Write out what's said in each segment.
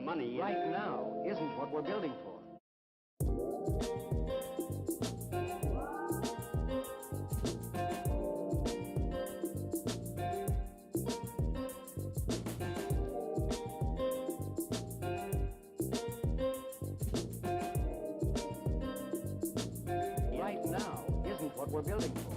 money right now isn't what we're building for. Right now isn't what we're building for.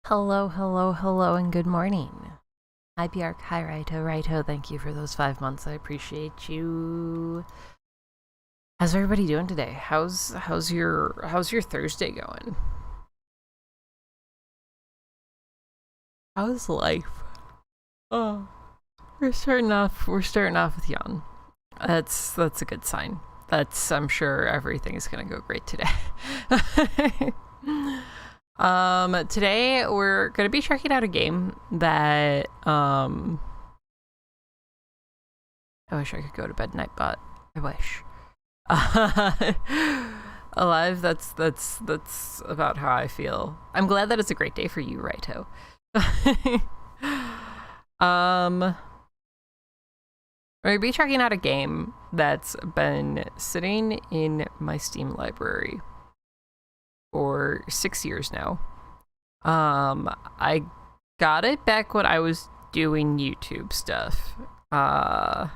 Hello, hello, hello, and good morning. Hi, Bjark. Hi, Raito. Raito, thank you for those 5 months. I appreciate you. How's everybody doing today? How's your Thursday going? How's life? Oh, we're starting off with Jan. That's a good sign. I'm sure everything is gonna go great today. Today we're gonna be checking out a game that I wish I could go to bed, Nightbot. I wish. Alive, that's about how I feel. I'm glad that it's a great day for you, Raito. We're gonna be checking out a game that's been sitting in my Steam library for 6 years now. I got it back when I was doing YouTube stuff. I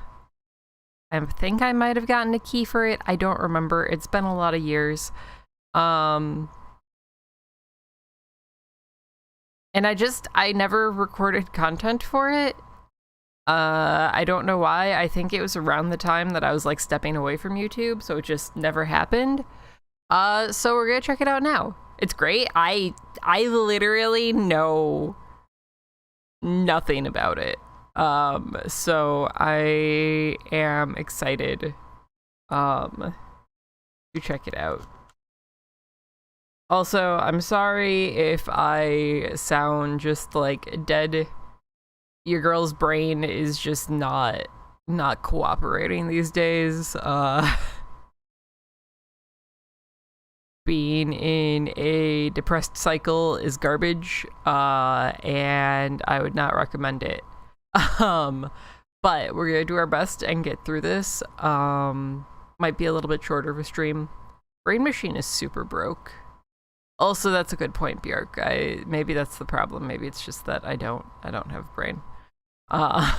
think I might have gotten a key for it. I don't remember. It's been a lot of years. And I never recorded content for it. I don't know why. I think it was around the time that I was like stepping away from YouTube, so it just never happened. So we're gonna check it out now. It's great. I literally know nothing about it. So I am excited to check it out. Also, I'm sorry if I sound just like dead. Your girl's brain is just not cooperating these days. Being in a depressed cycle is garbage, and I would not recommend it. But we're gonna do our best and get through this. Might be a little bit shorter of a stream. Brain Machine is super broke. Also, that's a good point, Bjork. Maybe that's the problem. Maybe it's just that I don't have a brain. But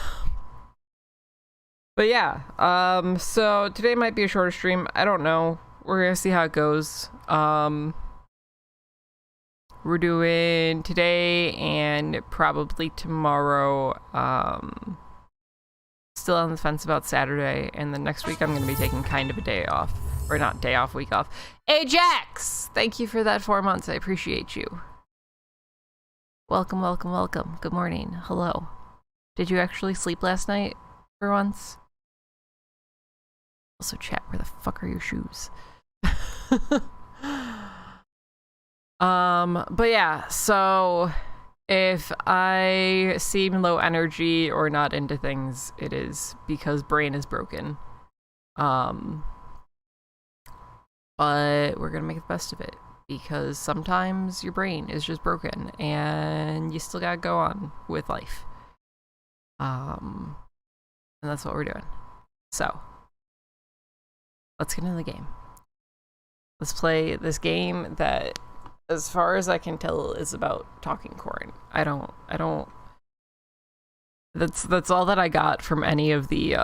yeah. So today might be a shorter stream. I don't know. We're gonna see how it goes. We're doing today and probably tomorrow. Still on the fence about Saturday, and then next week I'm gonna be taking kind of a day off. Or not day off, week off. Ajax! Thank you for that 4 months. I appreciate you. Welcome, welcome, welcome. Good morning. Hello. Did you actually sleep last night for once? Also, chat, where the fuck are your shoes? But yeah, so if I seem low energy or not into things, it is because brain is broken. But we're gonna make the best of it, because sometimes your brain is just broken and you still gotta go on with life. And that's what we're doing. So let's get into the game. Let's play this game that, as far as I can tell, is about talking corn. I don't that's all that I got from any of the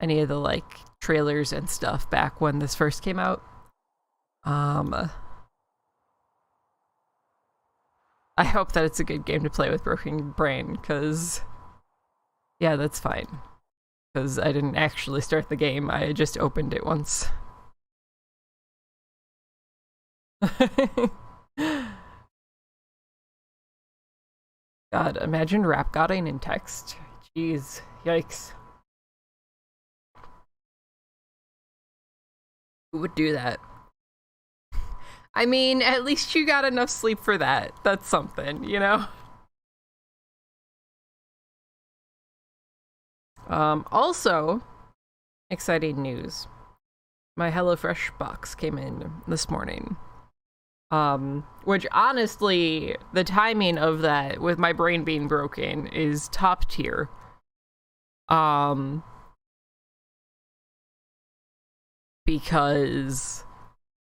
like trailers and stuff back when this first came out. I hope that it's a good game to play with broken brain, because yeah, that's fine. Because I didn't actually start the game, I just opened it once. God, imagine rap godding in text. Jeez, yikes. Who would do that? I mean, at least you got enough sleep for that. That's something, you know? Also, exciting news. My HelloFresh box came in this morning. Which honestly, the timing of that, with my brain being broken, is top tier. Because,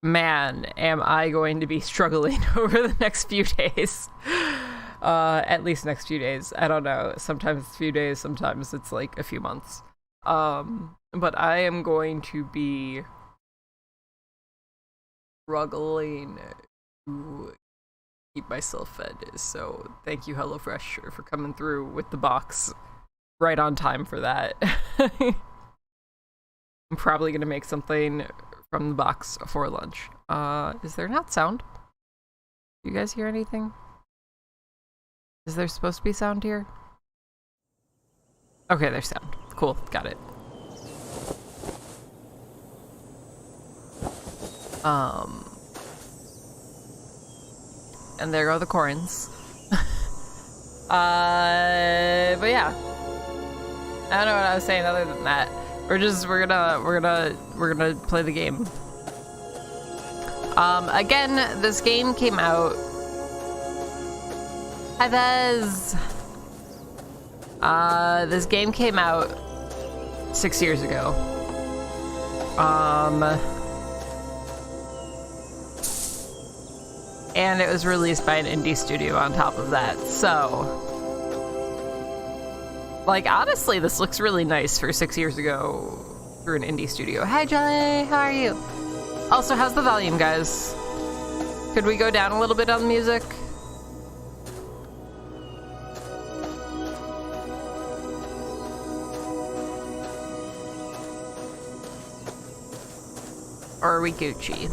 man, am I going to be struggling over the next few days. At least next few days. I don't know. Sometimes it's a few days, sometimes it's like a few months. But I am going to be struggling to keep myself fed. So thank you, HelloFresh, for coming through with the box right on time for that. I'm probably gonna make something from the box for lunch. Is there not sound? Do you guys hear anything? Is there supposed to be sound here? Okay, there's sound. Cool, got it. And there go the corns. But yeah. I don't know what I was saying other than that. We're gonna play the game. Again, this game came out. Hi, Vez. This game came out 6 years ago. And it was released by an indie studio on top of that, so... Like, honestly, this looks really nice for 6 years ago through an indie studio. Hi, Jelly! How are you? Also, how's the volume, guys? Could we go down a little bit on the music? Or are we Gucci?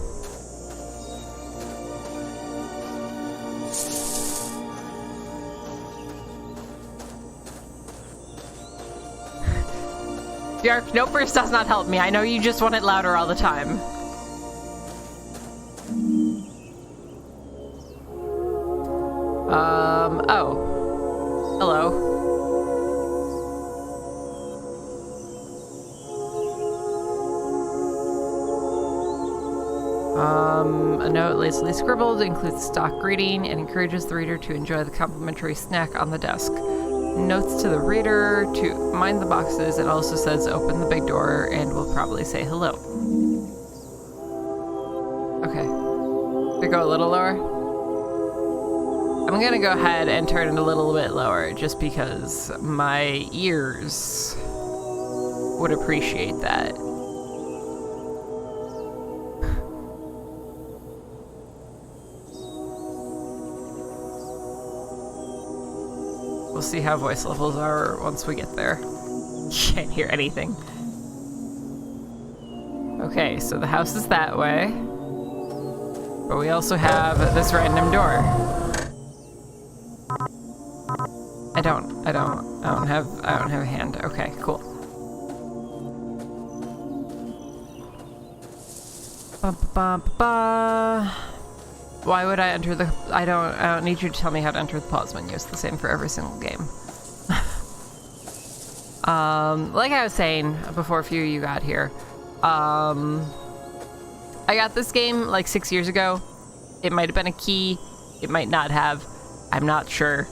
Bjark, no burst does not help me. I know you just want it louder all the time. Oh. Hello. A note lazily scribbled includes stock greeting and encourages the reader to enjoy the complimentary snack on the desk. Notes to the reader to mind the boxes. It also says open the big door and will probably say hello. Okay. We go a little lower? I'm gonna go ahead and turn it a little bit lower just because my ears would appreciate that. We'll see how voice levels are once we get there. Can't hear anything. Okay, so the house is that way. But we also have this random door. I don't have a hand. Okay, cool. Why would I enter the... I don't need you to tell me how to enter the pause menu. It's the same for every single game. Like I was saying before a few of you got here, I got this game like 6 years ago. It might have been a key. It might not have. I'm not sure.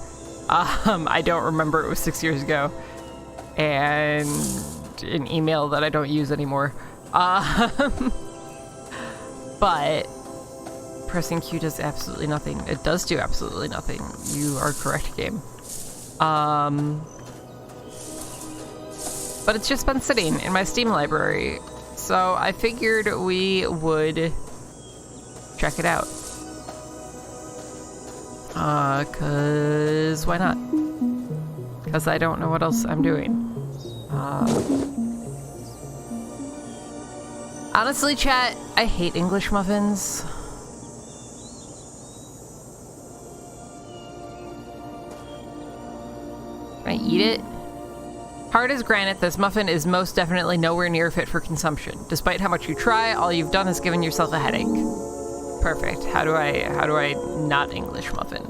I don't remember it was 6 years ago. And an email that I don't use anymore. But... pressing Q does absolutely nothing. It does do absolutely nothing. You are correct, game. But it's just been sitting in my Steam library. So I figured we would check it out. Cause why not? Cause I don't know what else I'm doing. Honestly, chat, I hate English muffins. Can I eat it? Hard as granite, this muffin is most definitely nowhere near fit for consumption. Despite how much you try, all you've done is given yourself a headache. Perfect. How do I not English muffin?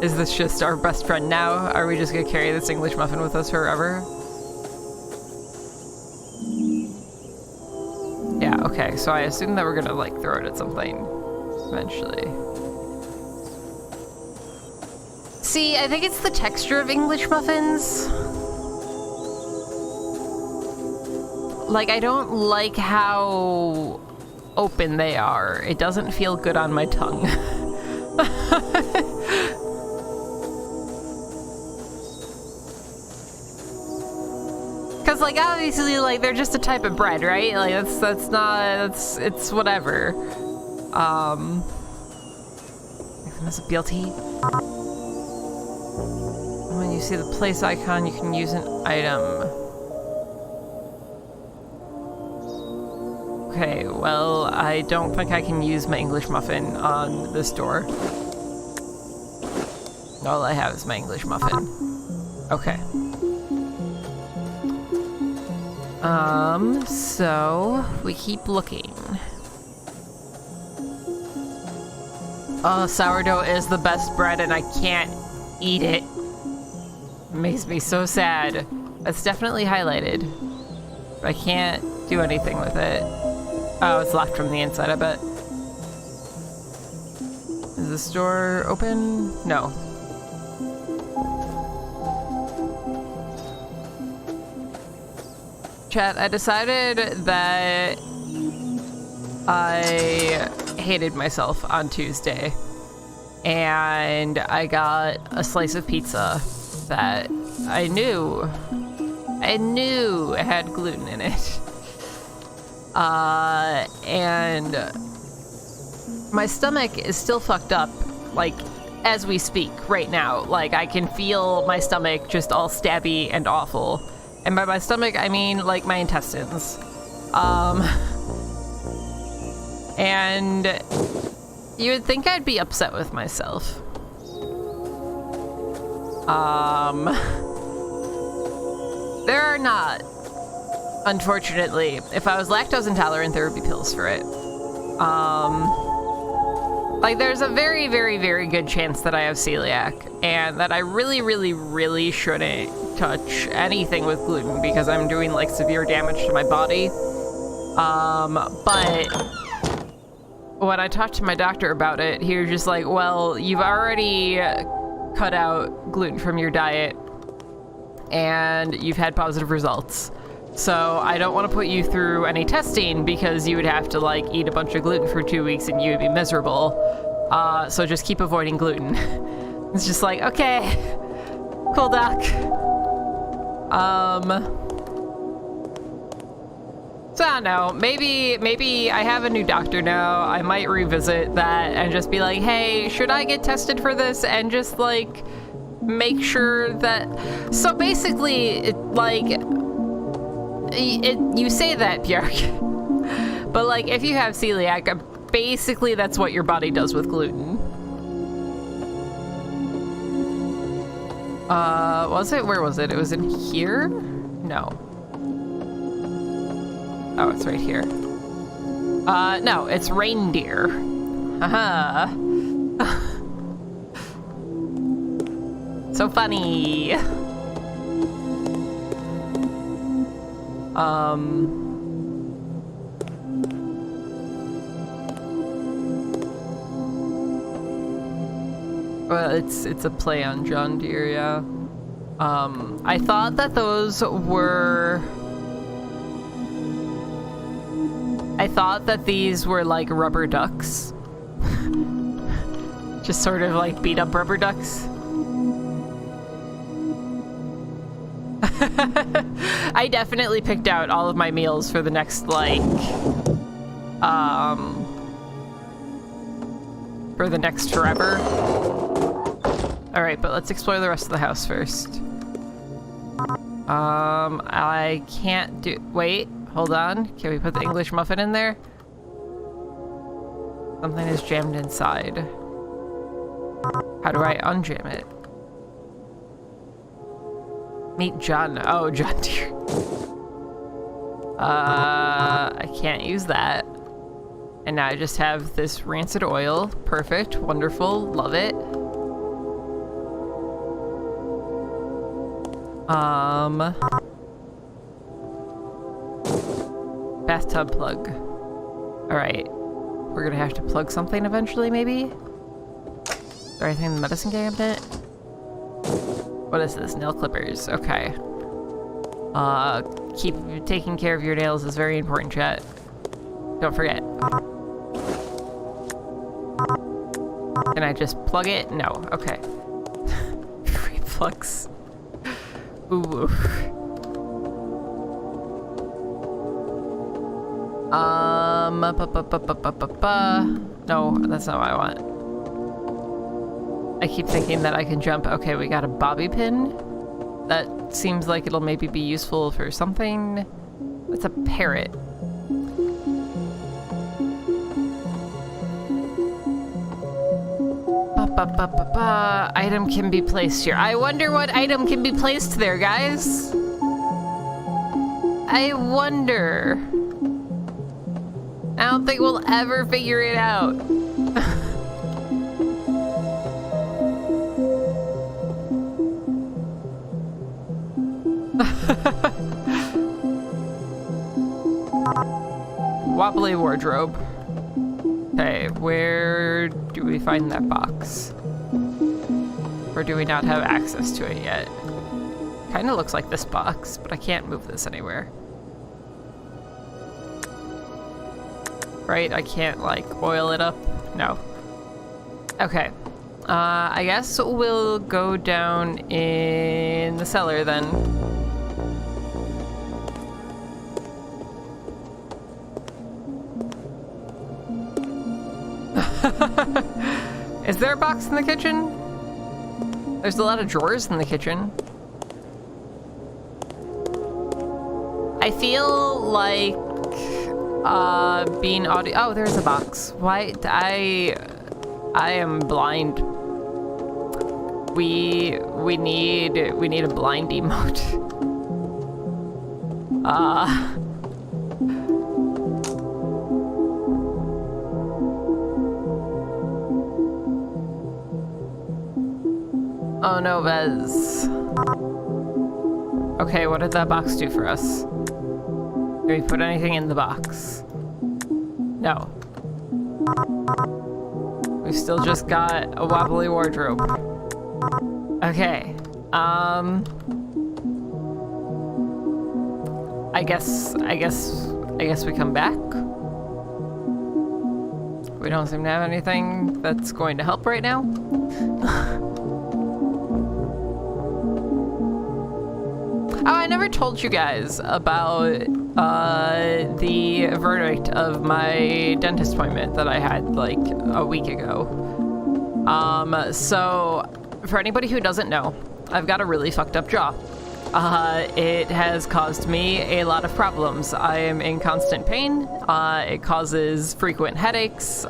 Is this just our best friend now? Are we just gonna carry this English muffin with us forever? Yeah, okay, so I assume that we're gonna like throw it at something eventually. See, I think it's the texture of English muffins. Like, I don't like how open they are. It doesn't feel good on my tongue. Cause like obviously like they're just a type of bread, right? Like it's whatever. There's a BLT. When you see the place icon, you can use an item. Okay, well, I don't think I can use my English muffin on this door. All I have is my English muffin. Okay. So we keep looking. Oh, sourdough is the best bread and I can't eat it. It makes me so sad. It's definitely highlighted. But I can't do anything with it. Oh, it's locked from the inside, I bet. Is this door open? No. Chat, I decided that I hated myself on Tuesday. And I got a slice of pizza that I knew it had gluten in it. And my stomach is still fucked up, like, as we speak right now. Like, I can feel my stomach just all stabby and awful. And by my stomach, I mean, like, my intestines. And you would think I'd be upset with myself. There are not. Unfortunately, if I was lactose intolerant, there would be pills for it. Like, there's a very, very, very good chance that I have celiac, and that I really, really, really shouldn't touch anything with gluten because I'm doing, like, severe damage to my body. But when I talked to my doctor about it, he was just like, well, you've already cut out gluten from your diet, and you've had positive results. So I don't want to put you through any testing because you would have to like eat a bunch of gluten for 2 weeks and you would be miserable. So just keep avoiding gluten. It's just like, okay, cool, doc. So I don't know, maybe I have a new doctor now. I might revisit that and just be like, hey, should I get tested for this? And just like make sure that, so basically like, you say that, Björk, but like if you have celiac, basically that's what your body does with gluten. Was it? Where was it? It was in here? No. Oh, it's right here. No, it's reindeer. Haha. So funny. Well, it's a play on John Deere, yeah. I thought that those were... I thought that these were like rubber ducks. Just sort of like beat up rubber ducks. I definitely picked out all of my meals for the next, like, for the next forever. Alright, but let's explore the rest of the house first. I can't do... Wait, hold on. Can we put the English muffin in there? Something is jammed inside. How do I unjam it? Meet John. Oh, John Deere. I can't use that. And now I just have this rancid oil. Perfect. Wonderful. Love it. Bathtub plug. Alright. We're gonna have to plug something eventually, maybe? Is there anything in the medicine cabinet? What is this? Nail clippers. Okay. Keep taking care of your nails is very important, chat. Don't forget. Can I just plug it? No. Okay. Free plugs. Ooh. No, that's not what I want. I keep thinking that I can jump. Okay, we got a bobby pin. That seems like it'll maybe be useful for something. It's a parrot. Item can be placed here. I wonder what item can be placed there, guys. I wonder. I don't think we'll ever figure it out. Wobbly wardrobe. Okay, where do we find that box? Or do we not have access to it yet? Kind of looks like this box, but I can't move this anywhere. Right? I can't, like, oil it up? No. Okay. I guess we'll go down in the cellar then. Is there a box in the kitchen? There's a lot of drawers in the kitchen. I feel like being audio. Oh, there's a box. Why? I am blind. We need a blind emote. Oh no, Vez. Okay, what did that box do for us? Did we put anything in the box? No. We've still just got a wobbly wardrobe. Okay. I guess we come back. We don't seem to have anything that's going to help right now. Oh, I never told you guys about the verdict of my dentist appointment that I had like a week ago. So for anybody who doesn't know, I've got a really fucked up jaw. It has caused me a lot of problems. I am in constant pain. It causes frequent headaches.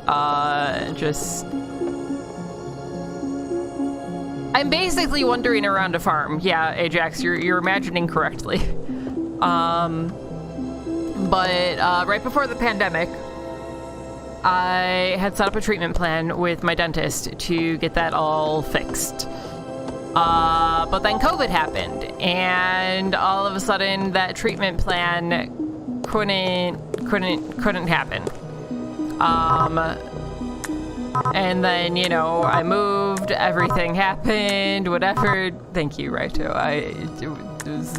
I'm basically wandering around a farm. Yeah, Ajax, you're imagining correctly. But right before the pandemic, I had set up a treatment plan with my dentist to get that all fixed. But then COVID happened, and all of a sudden that treatment plan couldn't happen. And then, you know, I moved, everything happened, whatever. Thank you, Raito. It was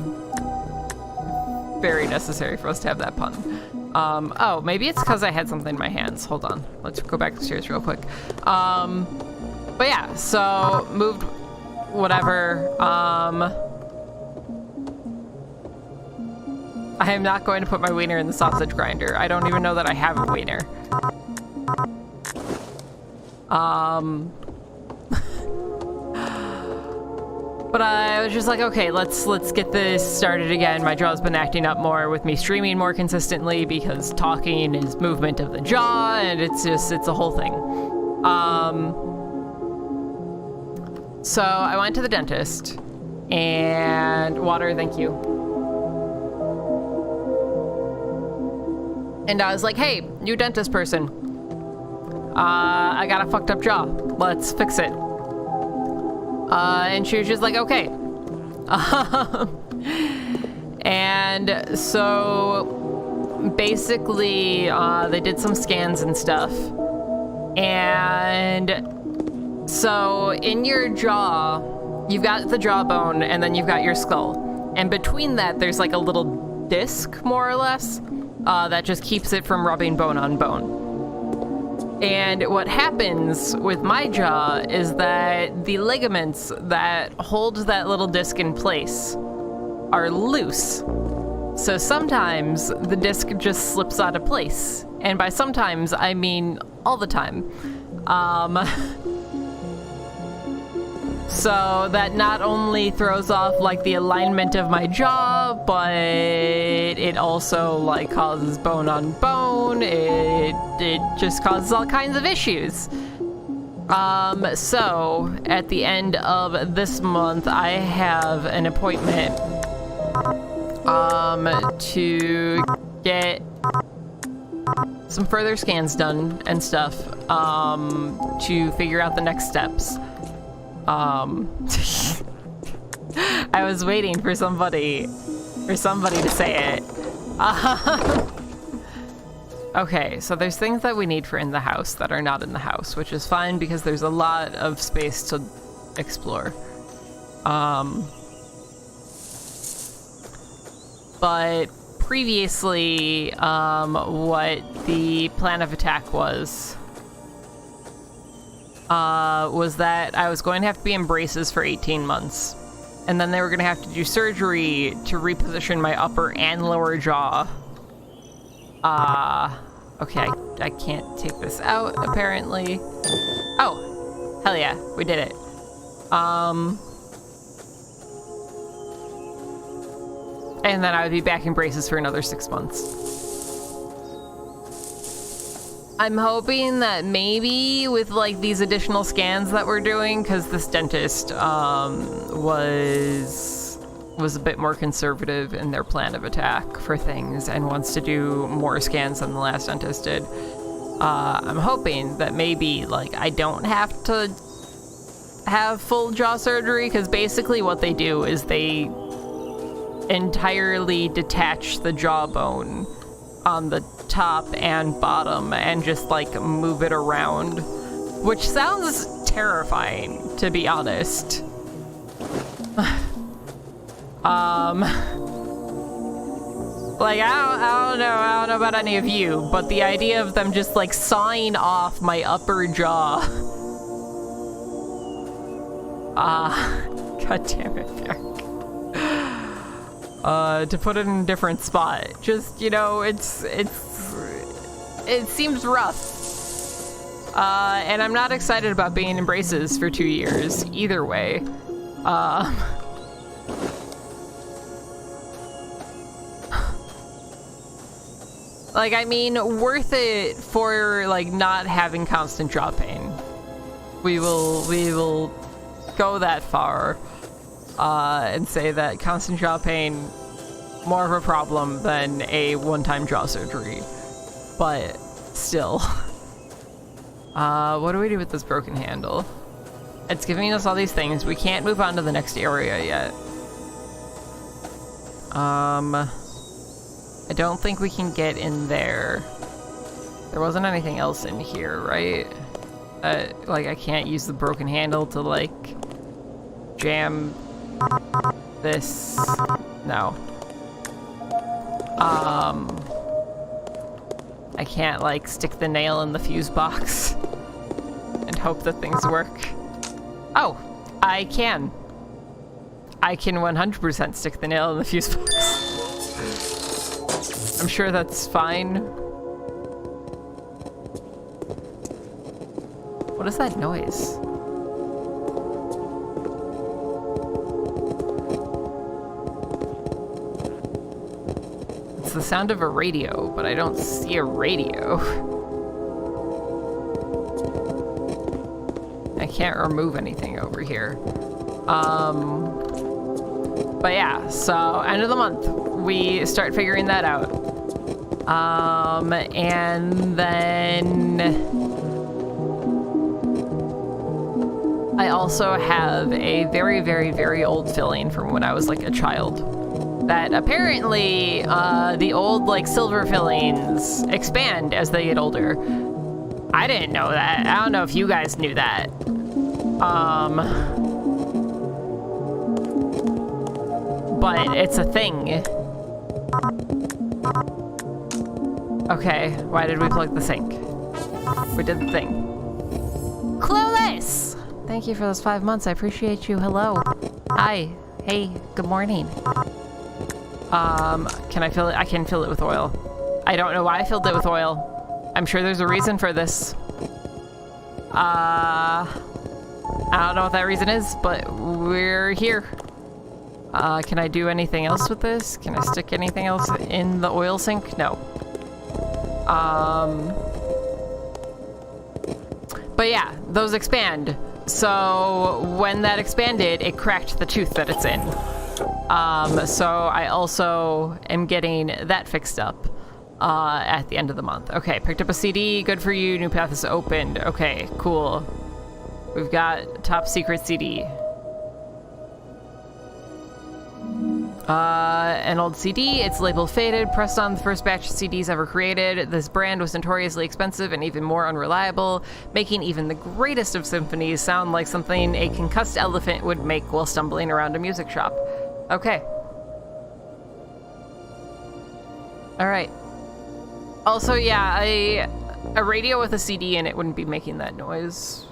very necessary for us to have that pun. Oh, maybe it's because I had something in my hands. Hold on. Let's go back upstairs real quick. But yeah, so moved, whatever. I am not going to put my wiener in the sausage grinder. I don't even know that I have a wiener. But I was just like, okay, let's get this started again. My jaw's been acting up more with me streaming more consistently because talking is movement of the jaw, and it's a whole thing. So I went to the dentist, and water, thank you. And I was like, hey, new dentist person. I got a fucked up jaw. Let's fix it. And she was just like, okay. And so basically, they did some scans and stuff. And so in your jaw, you've got the jawbone and then you've got your skull. And between that, there's like a little disc, more or less, that just keeps it from rubbing bone on bone. And what happens with my jaw is that the ligaments that hold that little disc in place are loose. So sometimes the disc just slips out of place. And by sometimes, I mean all the time. So that not only throws off like the alignment of my jaw, but it also like causes bone on bone. It just causes all kinds of issues. So at the end of this month, I have an appointment to get some further scans done and stuff to figure out the next steps. I was waiting for somebody to say it. Okay, so there's things that we need for in the house that are not in the house, which is fine because there's a lot of space to explore. But previously, what the plan of attack was that I was going to have to be in braces for 18 months. And then they were going to have to do surgery to reposition my upper and lower jaw. Okay, I can't take this out, apparently. Oh, hell yeah, we did it. And then I would be back in braces for another 6 months. I'm hoping that maybe with like these additional scans that we're doing, because this dentist was a bit more conservative in their plan of attack for things and wants to do more scans than the last dentist did. I'm hoping that maybe like I don't have to have full jaw surgery, because basically what they do is they entirely detach the jawbone on the top and bottom and just like move it around, which sounds terrifying, to be honest. Like I don't know about any of you, but the idea of them just like sawing off my upper jaw. God damn it, Derek. To put it in a different spot. Just, you know, it seems rough. And I'm not excited about being in braces for 2 years, either way. Like, I mean, worth it for, like, not having constant jaw pain. We will go that far. And say that constant jaw pain, more of a problem than a one-time jaw surgery. But still. What do we do with this broken handle? It's giving us all these things. We can't move on to the next area yet. I don't think we can get in there. There wasn't anything else in here, right? Like, I can't use the broken handle to, like, jam this. No. I can't, like, stick the nail in the fuse box and hope that things work. Oh, I can. I can 100% stick the nail in the fuse box. I'm sure that's fine. What is that noise? It's the sound of a radio, but I don't see a radio. I can't remove anything over here. But yeah, so end of the month, we start figuring that out. And then I also have a very, very, very old filling from when I was like a child. That apparently, the old like silver fillings expand as they get older. I didn't know that. I don't know if you guys knew that. But it's a thing. Okay, why did we plug the sink? We did the thing. Clueless! Thank you for those 5 months. I appreciate you. Hello. Hi. Hey. Good morning. Can I fill it? I can fill it with oil. I don't know why I filled it with oil. I'm sure there's a reason for this. I don't know what that reason is, but we're here. Can I do anything else with this? Can I stick anything else in the oil sink? No. But yeah, those expand. So when that expanded, it cracked the tooth that it's in. So I also am getting that fixed up at the end of the month. Okay, picked up a CD. Good for you. New path is opened. Okay, cool. We've got top secret CD. An old CD, it's label faded, pressed on the first batch of CDs ever created. This brand was notoriously expensive and even more unreliable, making even the greatest of symphonies sound like something a concussed elephant would make while stumbling around a music shop. Okay. Alright. Also, yeah, a radio with a CD in it wouldn't be making that noise.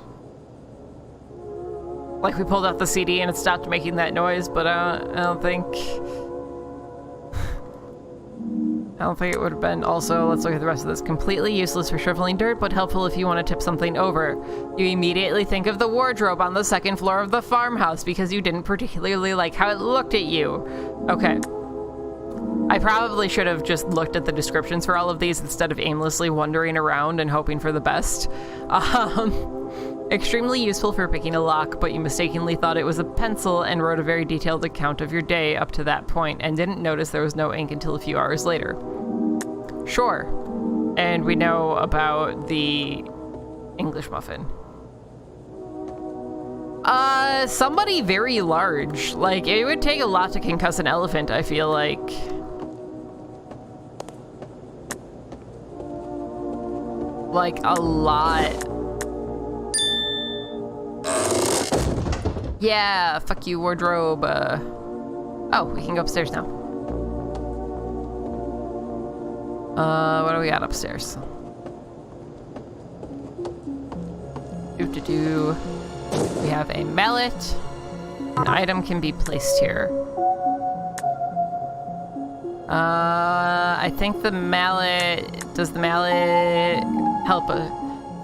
Like, we pulled out the CD and it stopped making that noise, but I don't think it would have been. Also, let's look at the rest of this. Completely useless for shoveling dirt, but helpful if you want to tip something over. You immediately think of the wardrobe on the second floor of the farmhouse because you didn't particularly like how it looked at you. Okay. I probably should have just looked at the descriptions for all of these instead of aimlessly wandering around and hoping for the best. Extremely useful for picking a lock, but you mistakenly thought it was a pencil and wrote a very detailed account of your day up to that point and didn't notice there was no ink until a few hours later. Sure. And we know about the English muffin. Somebody very large. Like, it would take a lot to concuss an elephant, I feel like. Like, a lot. Yeah, fuck you, wardrobe. Oh, we can go upstairs now. What do we got upstairs? We have a mallet. An item can be placed here. I think the mallet... Does the mallet help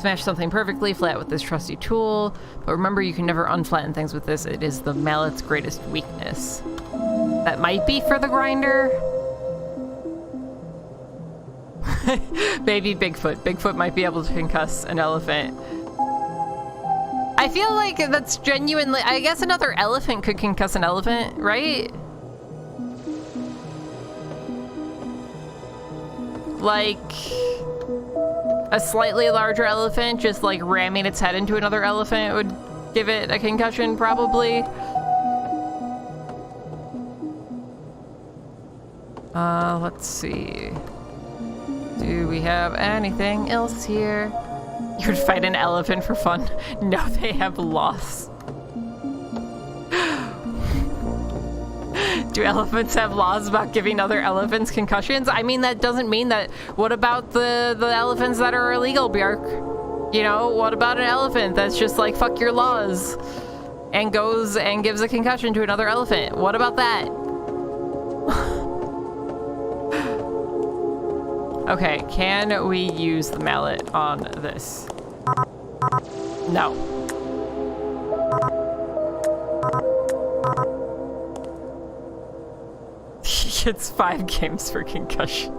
smash something perfectly flat with this trusty tool? But remember, you can never unflatten things with this. It is the mallet's greatest weakness. That might be for the grinder. Maybe Bigfoot. Bigfoot might be able to concuss an elephant. I feel like that's genuinely... I guess another elephant could concuss an elephant, right? Like... a slightly larger elephant just like ramming its head into another elephant would give it a concussion, probably. Let's see. Do we have anything else here? You would fight an elephant for fun. No, they have laws. Do elephants have laws about giving other elephants concussions? I mean, that doesn't mean that... What about the elephants that are illegal, Bjark? You know, what about an elephant that's just like, fuck your laws, and goes and gives a concussion to another elephant? What about that? Okay, can we use the mallet on this? No. It's 5 games for concussion.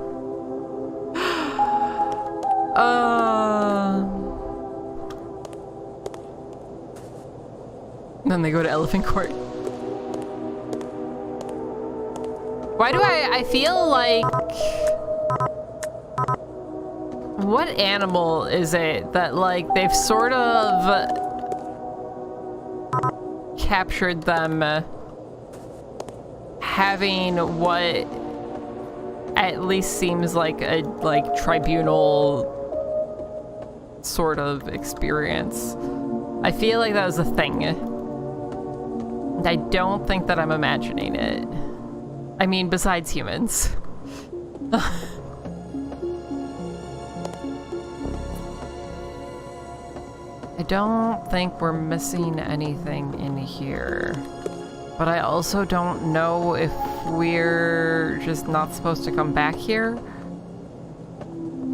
Then they go to elephant court. Why do I feel like... What animal is it that, like, they've sort of captured them having what at least seems like a tribunal sort of experience? I feel like that was a thing. I don't think that I'm imagining it. I mean, besides humans. I don't think we're missing anything in here. But I also don't know if we're just not supposed to come back here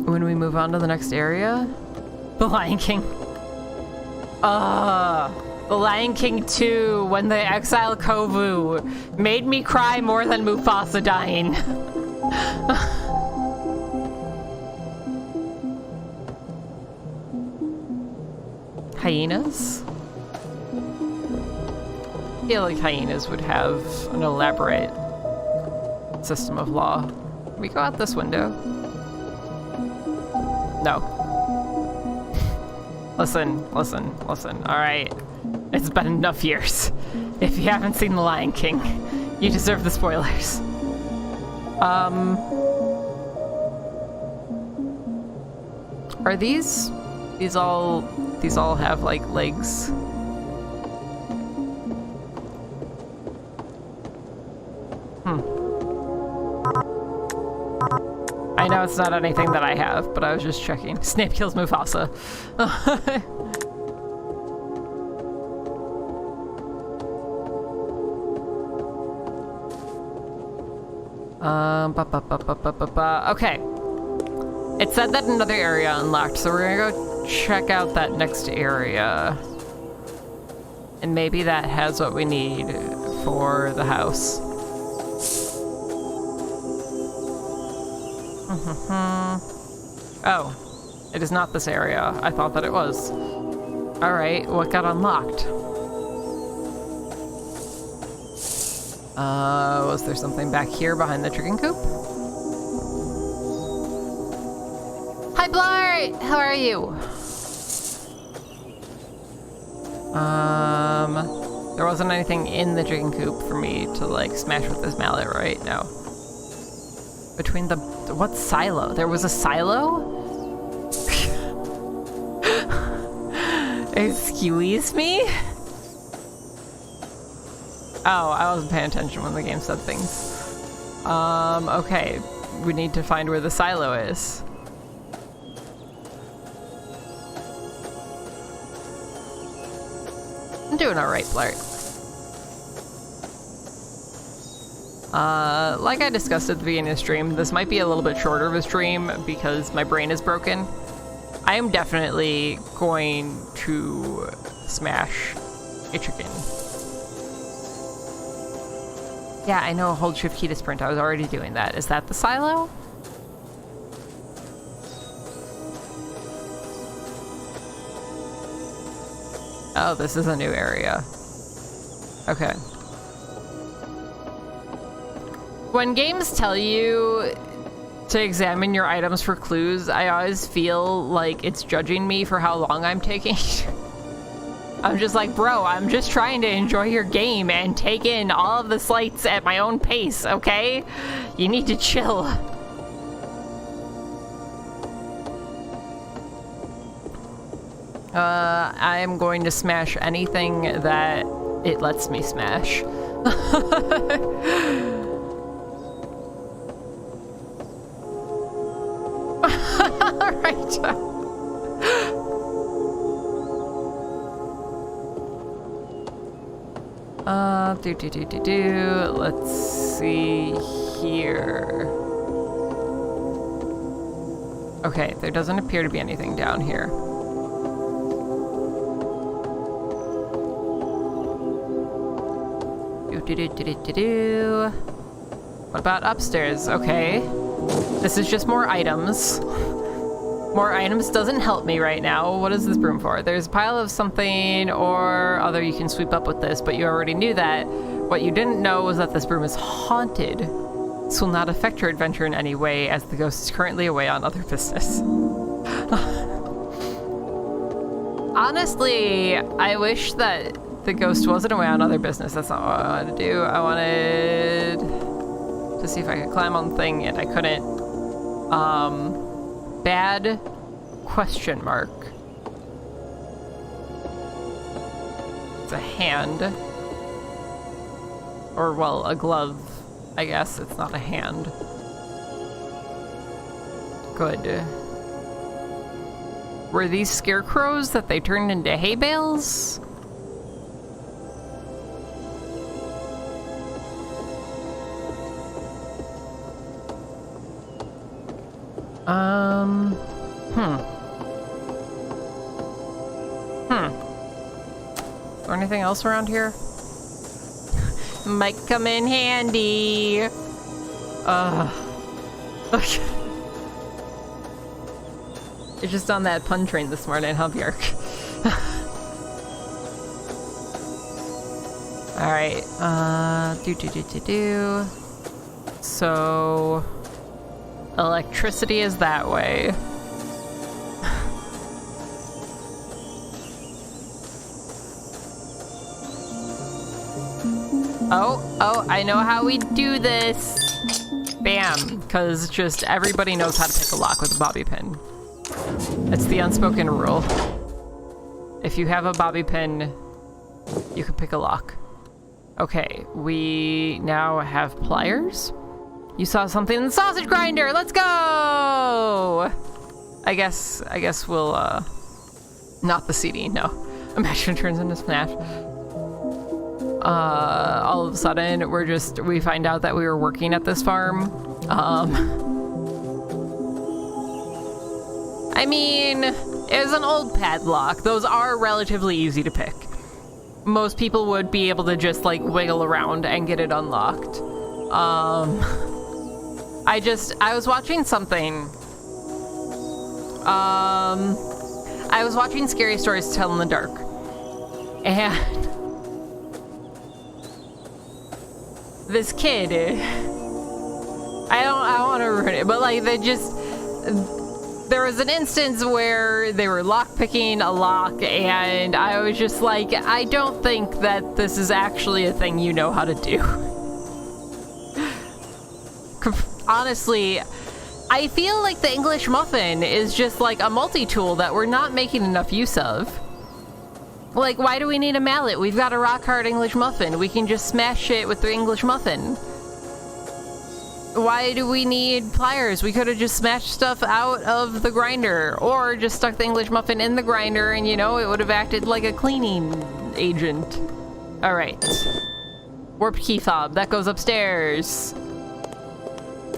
when we move on to the next area. The Lion King. The Lion King 2, when they exile Kovu, made me cry more than Mufasa dying. Hyenas? I feel like hyenas would have an elaborate system of law. Can we go out this window? No. Listen. Alright. It's been enough years. If you haven't seen The Lion King, you deserve the spoilers. Are these all have like legs? I know it's not anything that I have, but I was just checking. Snape kills Mufasa. Okay. It said that another area unlocked, so we're gonna go check out that next area. And maybe that has what we need for the house. Oh, it is not this area. I thought that it was. Alright, what got unlocked? Was there something back here behind the chicken coop? Hi, Blart! How are you? There wasn't anything in the chicken coop for me to, like, smash with this mallet, right? No. Between the... What silo? There was a silo? Excuse me? Oh, I wasn't paying attention when the game said things. Okay. We need to find where the silo is. I'm doing alright, Blart. Like I discussed at the beginning of the stream, this might be a little bit shorter of a stream because my brain is broken. I am definitely going to smash a chicken. Yeah, I know, hold shift key to sprint. I was already doing that. Is that the silo? Oh, this is a new area. Okay. When games tell you to examine your items for clues, I always feel like it's judging me for how long I'm taking. I'm just like, bro, I'm just trying to enjoy your game and take in all of the sights at my own pace, okay? You need to chill. I am going to smash anything that it lets me smash. Alright. Let's see here. Okay, there doesn't appear to be anything down here. What about upstairs? Okay. This is just more items. More items doesn't help me right now. What is this broom for? There's a pile of something or other you can sweep up with this, but you already knew that. What you didn't know was that this broom is haunted. This will not affect your adventure in any way, as the ghost is currently away on other business. Honestly, I wish that the ghost wasn't away on other business. That's not what I wanted to do. I wanted to see if I could climb on the thing, and I couldn't. Bad question mark. It's a hand. Or, well, a glove. I guess it's not a hand. Good. Were these scarecrows that they turned into hay bales? Is there anything else around here? Might come in handy. Okay. You're just on that pun train this morning, huh, Bjork? Alright, So... electricity is that way. Oh, I know how we do this. Bam, because just everybody knows how to pick a lock with a bobby pin. It's the unspoken rule. If you have a bobby pin, you can pick a lock. Okay, we now have pliers. You saw something in the sausage grinder. Let's go. I guess we'll not the CD. No, imagine it turns into Smash. All of a sudden we find out that we were working at this farm. I mean, it was an old padlock. Those are relatively easy to pick. Most people would be able to just like wiggle around and get it unlocked. I was watching something. I was watching Scary Stories to Tell in the Dark. And this kid, I don't want to ruin it, but like there was an instance where they were lockpicking a lock, and I was just like, I don't think that this is actually a thing you know how to do. Honestly, I feel like the English muffin is just like a multi-tool that we're not making enough use of. Like, why do we need a mallet? We've got a rock-hard English muffin. We can just smash it with the English muffin. Why do we need pliers? We could have just smashed stuff out of the grinder, or just stuck the English muffin in the grinder and, you know, it would have acted like a cleaning agent. All right. Warped key fob. That goes upstairs.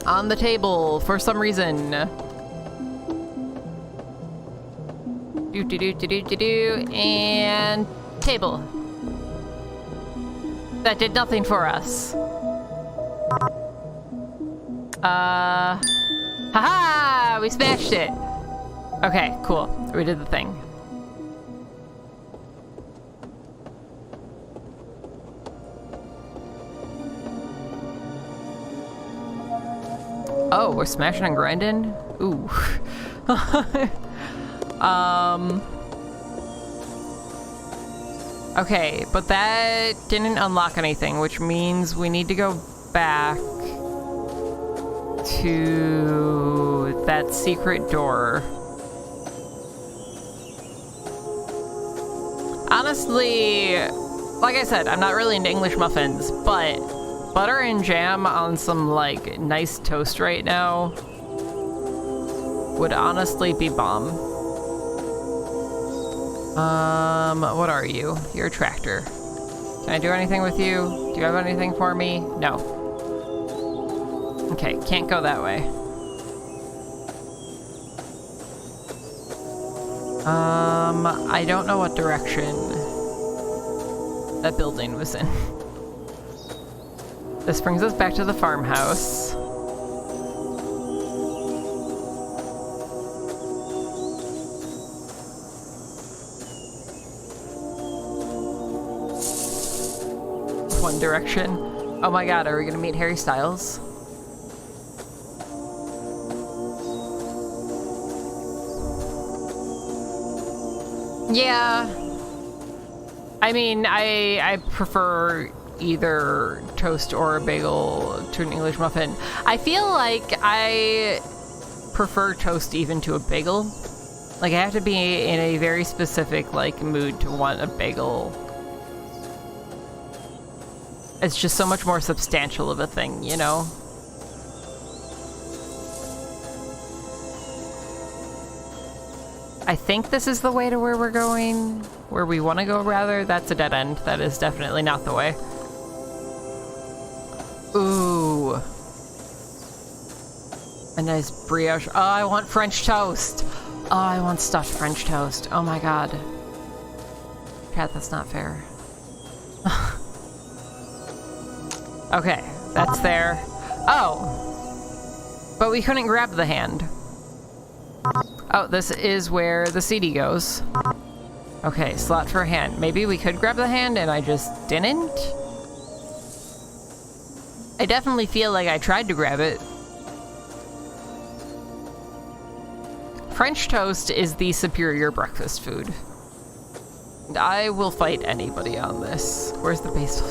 On the table for some reason. And table. That did nothing for us. Haha! We smashed it! Okay, cool. We did the thing. Oh, we're smashing and grinding? Ooh. Okay, but that didn't unlock anything, which means we need to go back to that secret door. Honestly, like I said, I'm not really into English muffins, but butter and jam on some, like, nice toast right now would honestly be bomb. What are you? You're a tractor. Can I do anything with you? Do you have anything for me? No. Okay, can't go that way. I don't know what direction that building was in. This brings us back to the farmhouse. One direction. Oh my god, are we gonna meet Harry Styles? Yeah. I mean, I prefer either toast or a bagel to an English muffin. I feel like I prefer toast even to a bagel. Like, I have to be in a very specific, like, mood to want a bagel. It's just so much more substantial of a thing, you know? I think this is the way to where we're going. Where we want to go, rather. That's a dead end. That is definitely not the way. Ooh. A nice brioche. Oh, I want French toast. Oh, I want stuffed French toast. Oh my god. Cat, that's not fair. Okay, that's there. Oh! But we couldn't grab the hand. Oh, this is where the CD goes. Okay, slot for a hand. Maybe we could grab the hand and I just didn't? I definitely feel like I tried to grab it. French toast is the superior breakfast food. I will fight anybody on this. Where's the base?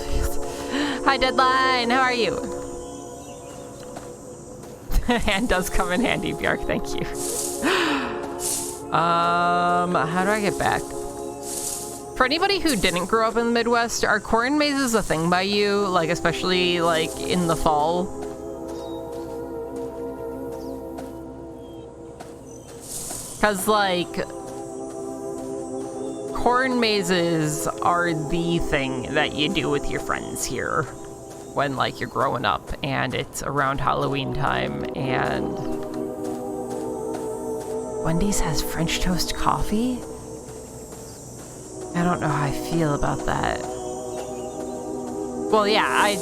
Hi, Deadline! How are you? Hand does come in handy, Bjark. Thank you. How do I get back? For anybody who didn't grow up in the Midwest, are corn mazes a thing by you? Like, especially, like, in the fall? Because, like, corn mazes are the thing that you do with your friends here when, like, you're growing up and it's around Halloween time. And Wendy's has French toast coffee? I don't know how I feel about that. Well, yeah,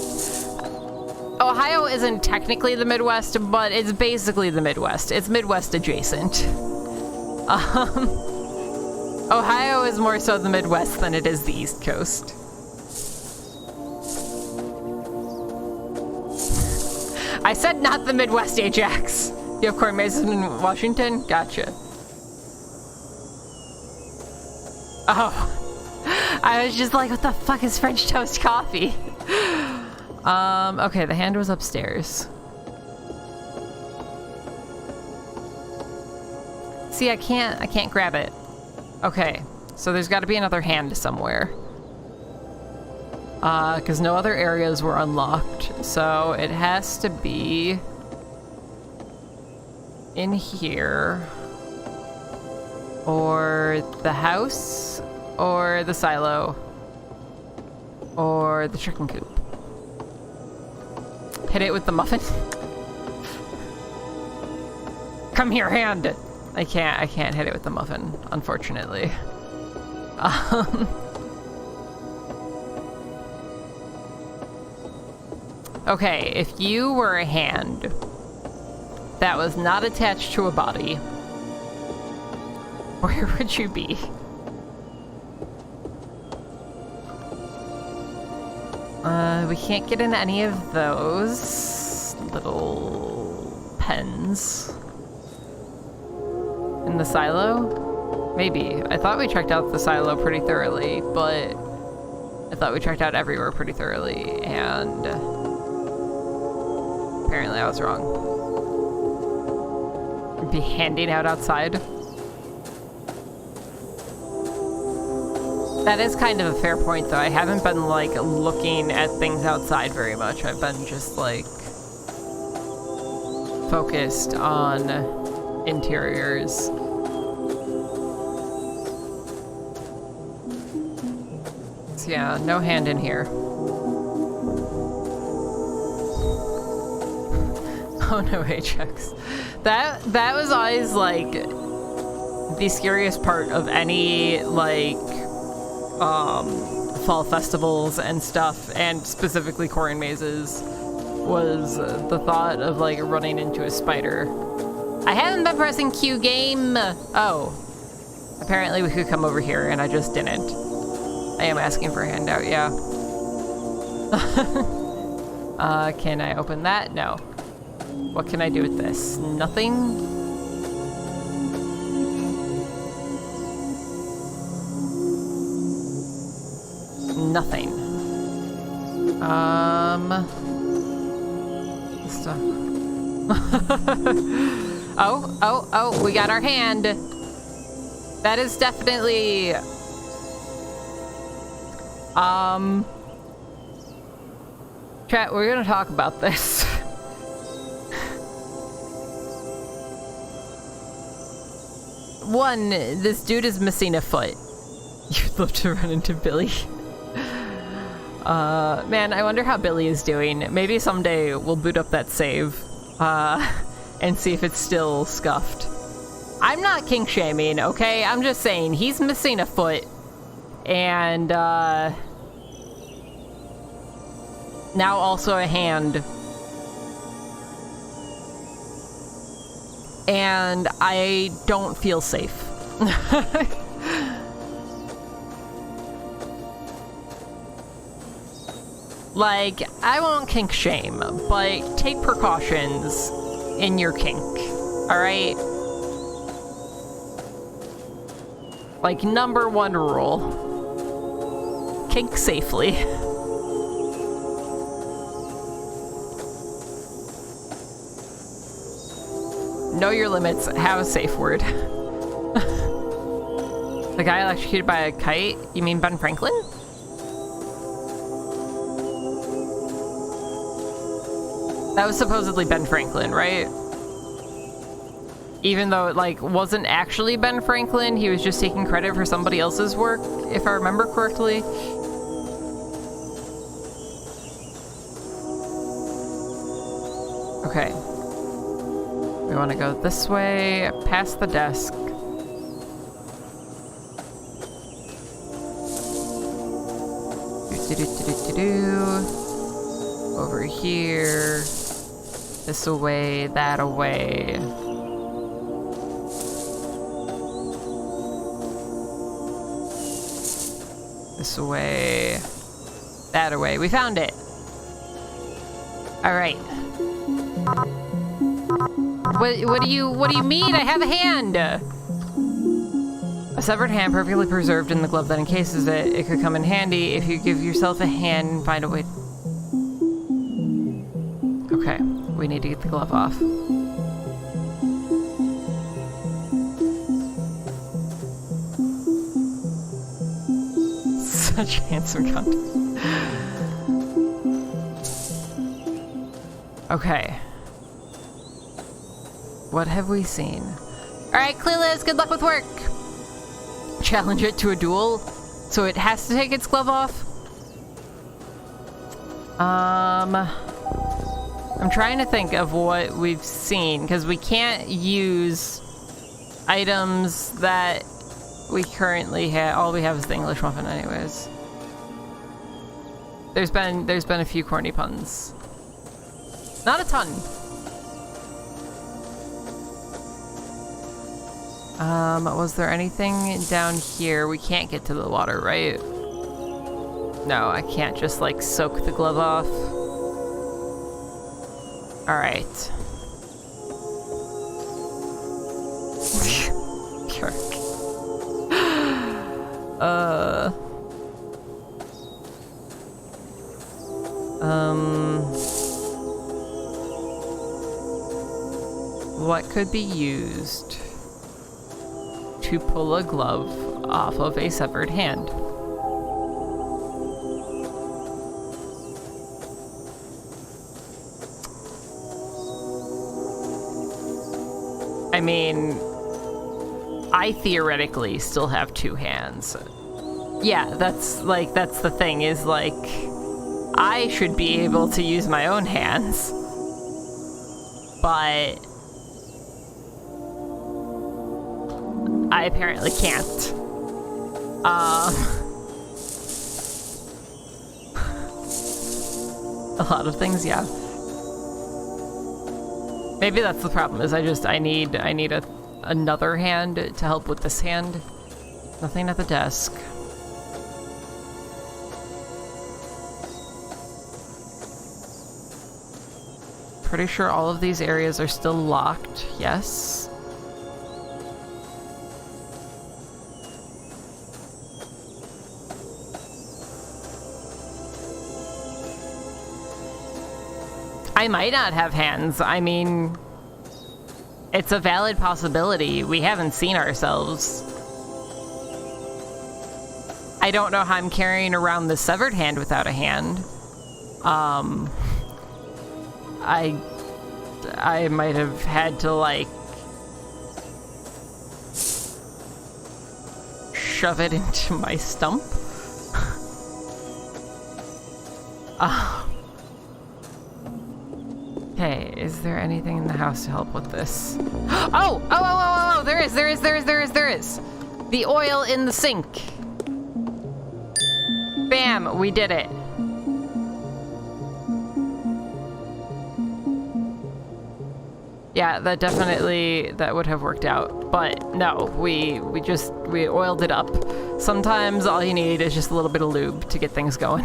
Ohio isn't technically the Midwest, but it's basically the Midwest. It's Midwest adjacent. Ohio is more so the Midwest than it is the East Coast. I said not the Midwest, Ajax. You have corn mazes in Washington? Gotcha. Oh. I was just like, what the fuck is French toast coffee? Okay, the hand was upstairs. See, I can't grab it. Okay, so there's got to be another hand somewhere. Because no other areas were unlocked, so it has to be in here, or the house, or the silo, or the chicken coop. Hit it with the muffin. Come here, hand. I can't hit it with the muffin, unfortunately. Okay, if you were a hand that was not attached to a body, where would you be? We can't get in any of those little pens. In the silo? Maybe. I thought we checked out the silo pretty thoroughly, but I thought we checked out everywhere pretty thoroughly, and apparently I was wrong. Be handing out outside. That is kind of a fair point, though. I haven't been, like, looking at things outside very much. I've been just, like, focused on interiors. So yeah, no hand in here. Oh no, Ajax. That was always, like, the scariest part of any, like, fall festivals and stuff, and specifically corn mazes, was the thought of, like, running into a spider. I haven't been pressing Q game! Oh. Apparently we could come over here, and I just didn't. I am asking for a handout, yeah. Can I open that? No. What can I do with this? Nothing? Nothing. Stuff. Oh, we got our hand. That is definitely... Chat, we're gonna talk about this. One, this dude is missing a foot. You'd love to run into Billy. Man, I wonder how Billy is doing. Maybe someday we'll boot up that save. and see if it's still scuffed. I'm not kink shaming, okay? I'm just saying he's missing a foot, and now also a hand. And I don't feel safe. Like, I won't kink shame, but take precautions in your kink, alright? Like, #1 rule. Kink safely. Know your limits, have a safe word. The guy electrocuted by a kite? You mean Ben Franklin? That was supposedly Ben Franklin, right? Even though it, like, wasn't actually Ben Franklin, he was just taking credit for somebody else's work, if I remember correctly. Okay. We want to go this way, past the desk. Over here. This away, that away. This away. That away. We found it. All right. What do you mean? I have a hand. A severed hand perfectly preserved in the glove that encases it. It could come in handy if you give yourself a hand and find a way. Okay, we need to get the glove off. Such handsome content. Okay. What have we seen? Alright, Clueless, good luck with work! Challenge it to a duel, so it has to take its glove off? I'm trying to think of what we've seen, because we can't use items that we currently have. All we have is the English muffin anyways. There's been a few corny puns. Not a ton. Was there anything down here? We can't get to the water, right? No, I can't just, like, soak the glove off. Alright. Jerk. What could be used to pull a glove off of a severed hand? I mean, I theoretically still have 2 hands. Yeah, that's the thing, is like, I should be able to use my own hands, but I apparently can't. A lot of things, yeah. Maybe that's the problem, is I need another hand to help with this hand. Nothing at the desk. Pretty sure all of these areas are still locked, yes. I might not have hands. I mean, it's a valid possibility. We haven't seen ourselves. I don't know how I'm carrying around the severed hand without a hand. I might have had to, like, shove it into my stump. Okay, is there anything in the house to help with this? Oh, there is. The oil in the sink. Bam, we did it. Yeah, that would have worked out. But no, we oiled it up. Sometimes all you need is just a little bit of lube to get things going.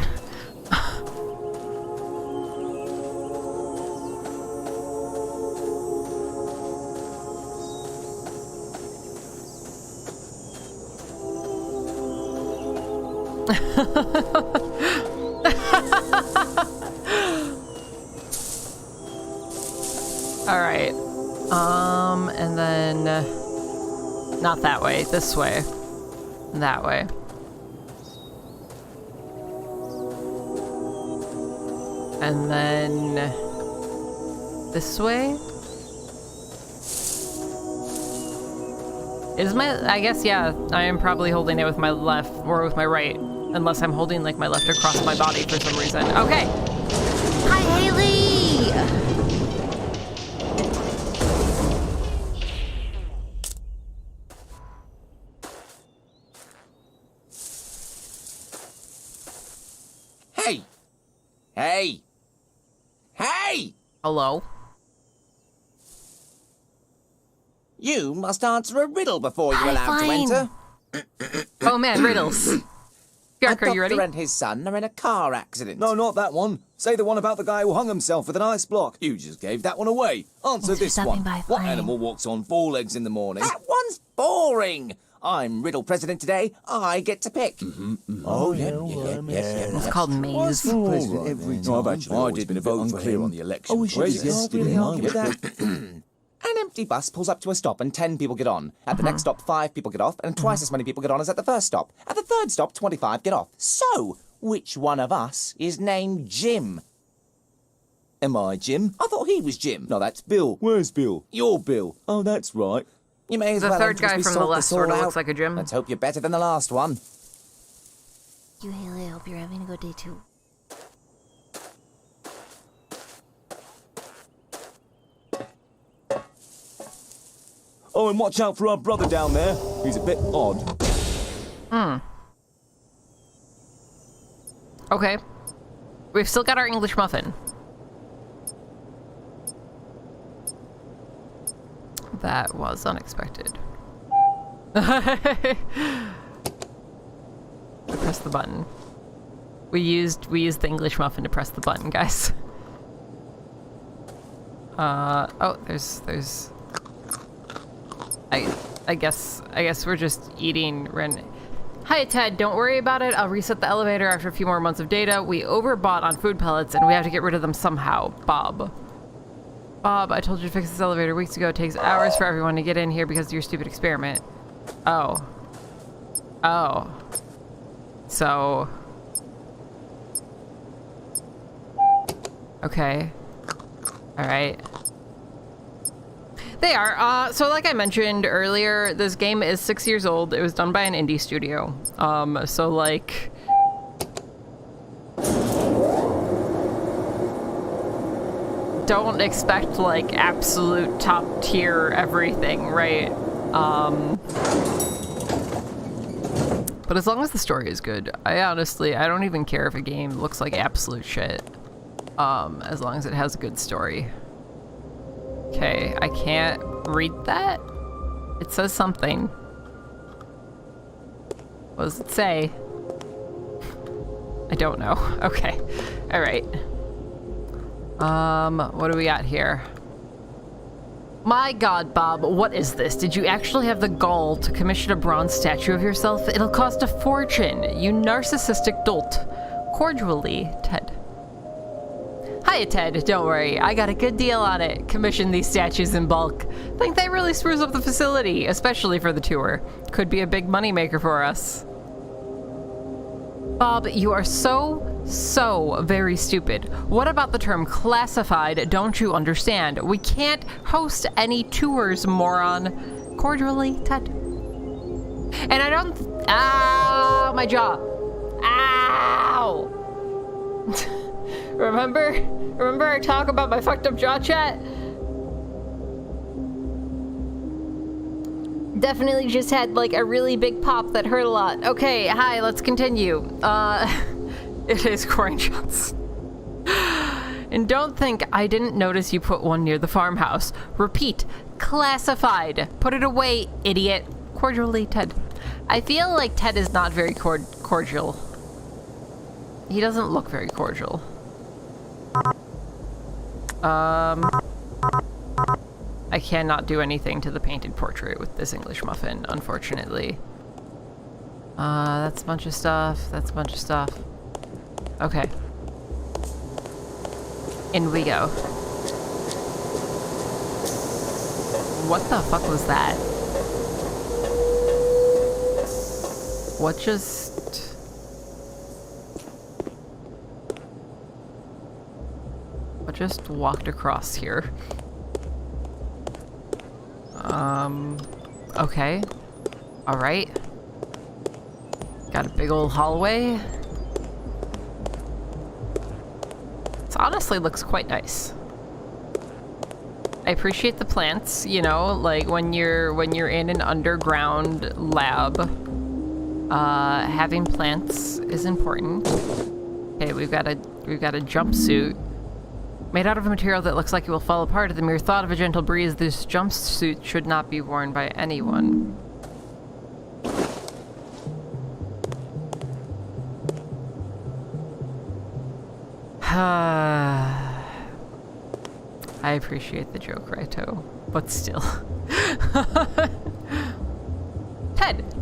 All right. And then not that way, this way. That way. And then this way? I guess, yeah, I am probably holding it with my left or with my right, unless I'm holding like my left across my body for some reason. Okay. Hi, Haley! Hey! Hey! Hey! Hello? You must answer a riddle before you're allowed to enter. Oh man, riddles. Bjark, are you ready? A doctor and his son are in a car accident. No, not that one. Say the one about the guy who hung himself with an ice block. You just gave that one away. Answer this one. What animal walks on 4 legs in the morning? That one's boring. I'm riddle president today. I get to pick. Oh, It's called maze. President every time. I've actually been vote for him on the election. Really argue with that. An empty bus pulls up to a stop and 10 people get on. At the next stop, 5 people get off, and twice as many people get on as at the first stop. At the third stop, 25 get off. So, which one of us is named Jim? Am I Jim? I thought he was Jim. No, that's Bill. Where's Bill? You're Bill. Oh, that's right. You may as The well third enter as guy we from the sort left this sort of all looks out. like a Jim. Let's hope you're better than the last one. You, Haley, I hope you're having a good day too. Oh, and watch out for our brother down there. He's a bit odd. Okay. We've still got our English muffin. That was unexpected. Press the button. We used the English muffin to press the button, guys. Oh, there's I guess we're just eating Ren. Hi, Ted, don't worry about it. I'll reset the elevator after a few more months of data. We overbought on food pellets and we have to get rid of them somehow. Bob, I told you to fix this elevator weeks ago. It takes hours for everyone to get in here because of your stupid experiment. Oh. So. Okay. Alright. They are. So like I mentioned earlier, this game is 6 years old. It was done by an indie studio. So like... don't expect like absolute top tier everything, right? But as long as the story is good, I don't even care if a game looks like absolute shit. As long as it has a good story. Okay, I can't read that. It says something. What does it say? I don't know. Okay. Alright. What do we got here? My god, Bob, what is this? Did you actually have the gall to commission a bronze statue of yourself? It'll cost a fortune, you narcissistic dolt. Cordially, Ted. Hiya, Ted. Don't worry. I got a good deal on it. Commissioned these statues in bulk. Think they really spruce up the facility, especially for the tour. Could be a big moneymaker for us. Bob, you are so very stupid. What about the term classified? Don't you understand? We can't host any tours, moron. Cordially, Ted. And I don't... Ow! My jaw. Ow! Remember Remember I talk about my fucked up jaw, chat? Definitely just had like a really big pop that hurt a lot. Okay, hi, let's continue. It is corn shots. And don't think I didn't notice you put one near the farmhouse. Repeat, classified. Put it away, idiot. Cordially, Ted. I feel like Ted is not very cordial. He doesn't look very cordial. I cannot do anything to the painted portrait with this English muffin, unfortunately. That's a bunch of stuff. That's a bunch of stuff. Okay. In we go. What the fuck was that? What just walked across here? Okay. Alright. Got a big old hallway. This honestly looks quite nice. I appreciate the plants, you know, like when you're in an underground lab, having plants is important. Okay, we've got a jumpsuit. Made out of a material that looks like it will fall apart at the mere thought of a gentle breeze, this jumpsuit should not be worn by anyone. I appreciate the joke, Raito, but still.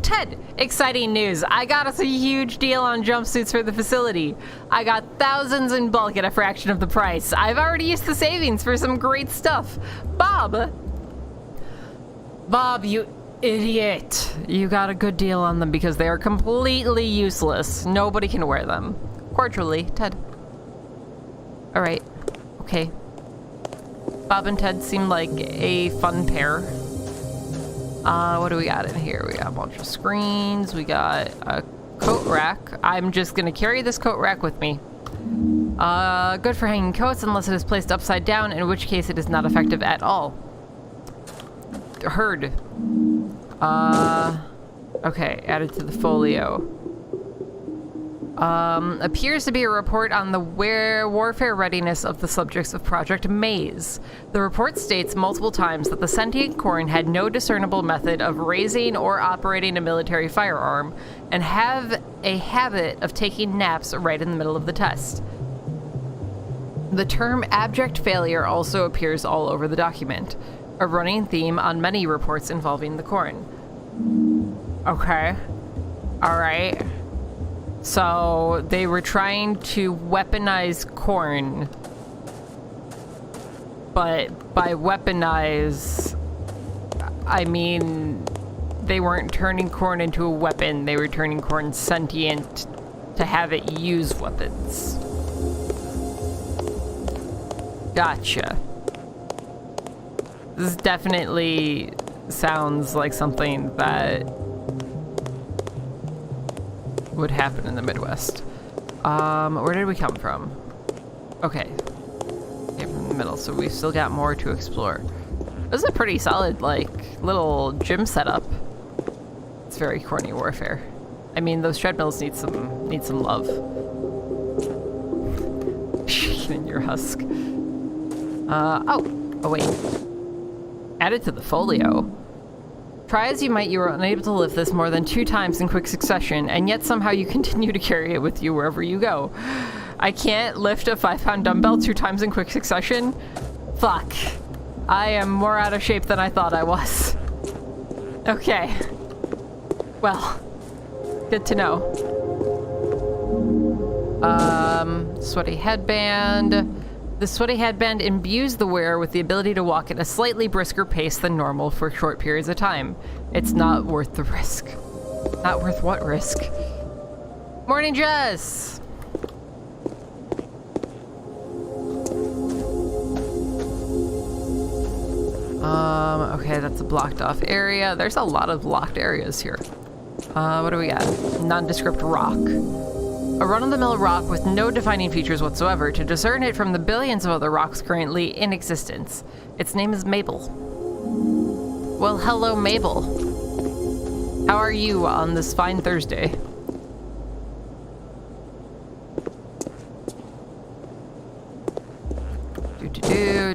Ted! Exciting news! I got us a huge deal on jumpsuits for the facility. I got thousands in bulk at a fraction of the price. I've already used the savings for some great stuff. Bob, you idiot. You got a good deal on them because they are completely useless. Nobody can wear them. Cordially, Ted. Alright. Okay. Bob and Ted seem like a fun pair. What do we got in here? We got a bunch of screens. We got a coat rack. I'm just gonna carry this coat rack with me. Good for hanging coats unless it is placed upside down, in which case it is not effective at all. Heard. Okay, added to the folio. Appears to be a report on the warfare readiness of the subjects of Project a-maize. The report states multiple times that the sentient corn had no discernible method of raising or operating a military firearm, and have a habit of taking naps right in the middle of the test. The term abject failure also appears all over the document, a running theme on many reports involving the corn. Okay. Alright. So, they were trying to weaponize corn, but by weaponize, I mean, they weren't turning corn into a weapon, they were turning corn sentient to have it use weapons. Gotcha. This definitely sounds like something that would happen in the Midwest. Where did we come from? Okay. Came from the middle, so we've still got more to explore. This is a pretty solid, like, little gym setup. It's very corny warfare. I mean, those treadmills need some love. Shaking in your husk. Oh wait. Added to the folio. Try as you might, you are unable to lift this more than 2 times in quick succession, and yet somehow you continue to carry it with you wherever you go. I can't lift a 5-pound dumbbell 2 times in quick succession? Fuck. I am more out of shape than I thought I was. Okay. Well, good to know. Sweaty headband. The sweaty headband imbues the wearer with the ability to walk at a slightly brisker pace than normal for short periods of time. It's not worth the risk. Not worth what risk? Morning, Jess! Okay, that's a blocked off area. There's a lot of blocked areas here. What do we got? Nondescript rock. A run-of-the-mill rock with no defining features whatsoever to discern it from the billions of other rocks currently in existence. Its name is Mabel. Well, hello, Mabel. How are you on this fine Thursday?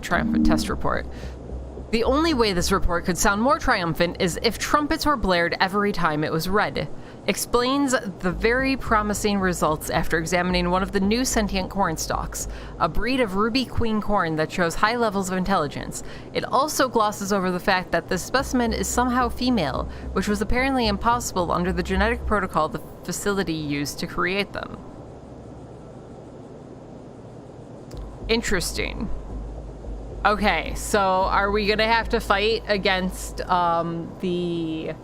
Triumphant test report. The only way this report could sound more triumphant is if trumpets were blared every time it was read. Explains the very promising results after examining one of the new sentient corn stalks, a breed of ruby queen corn that shows high levels of intelligence. It also glosses over the fact that this specimen is somehow female, which was apparently impossible under the genetic protocol the facility used to create them. Interesting. Okay, so are we gonna have to fight against the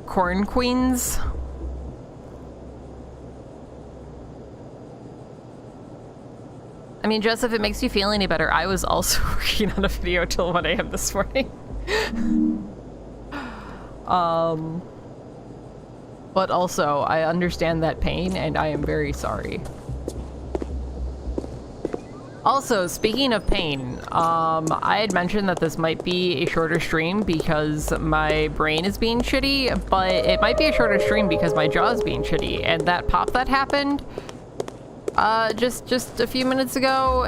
corn queens? I mean, Jess, if it makes you feel any better, I was also working on a video till 1 a.m. this morning. But also, I understand that pain, and I am very sorry. Also, speaking of pain, I had mentioned that this might be a shorter stream because my brain is being shitty, but it might be a shorter stream because my jaw is being shitty, and that pop that happened just a few minutes ago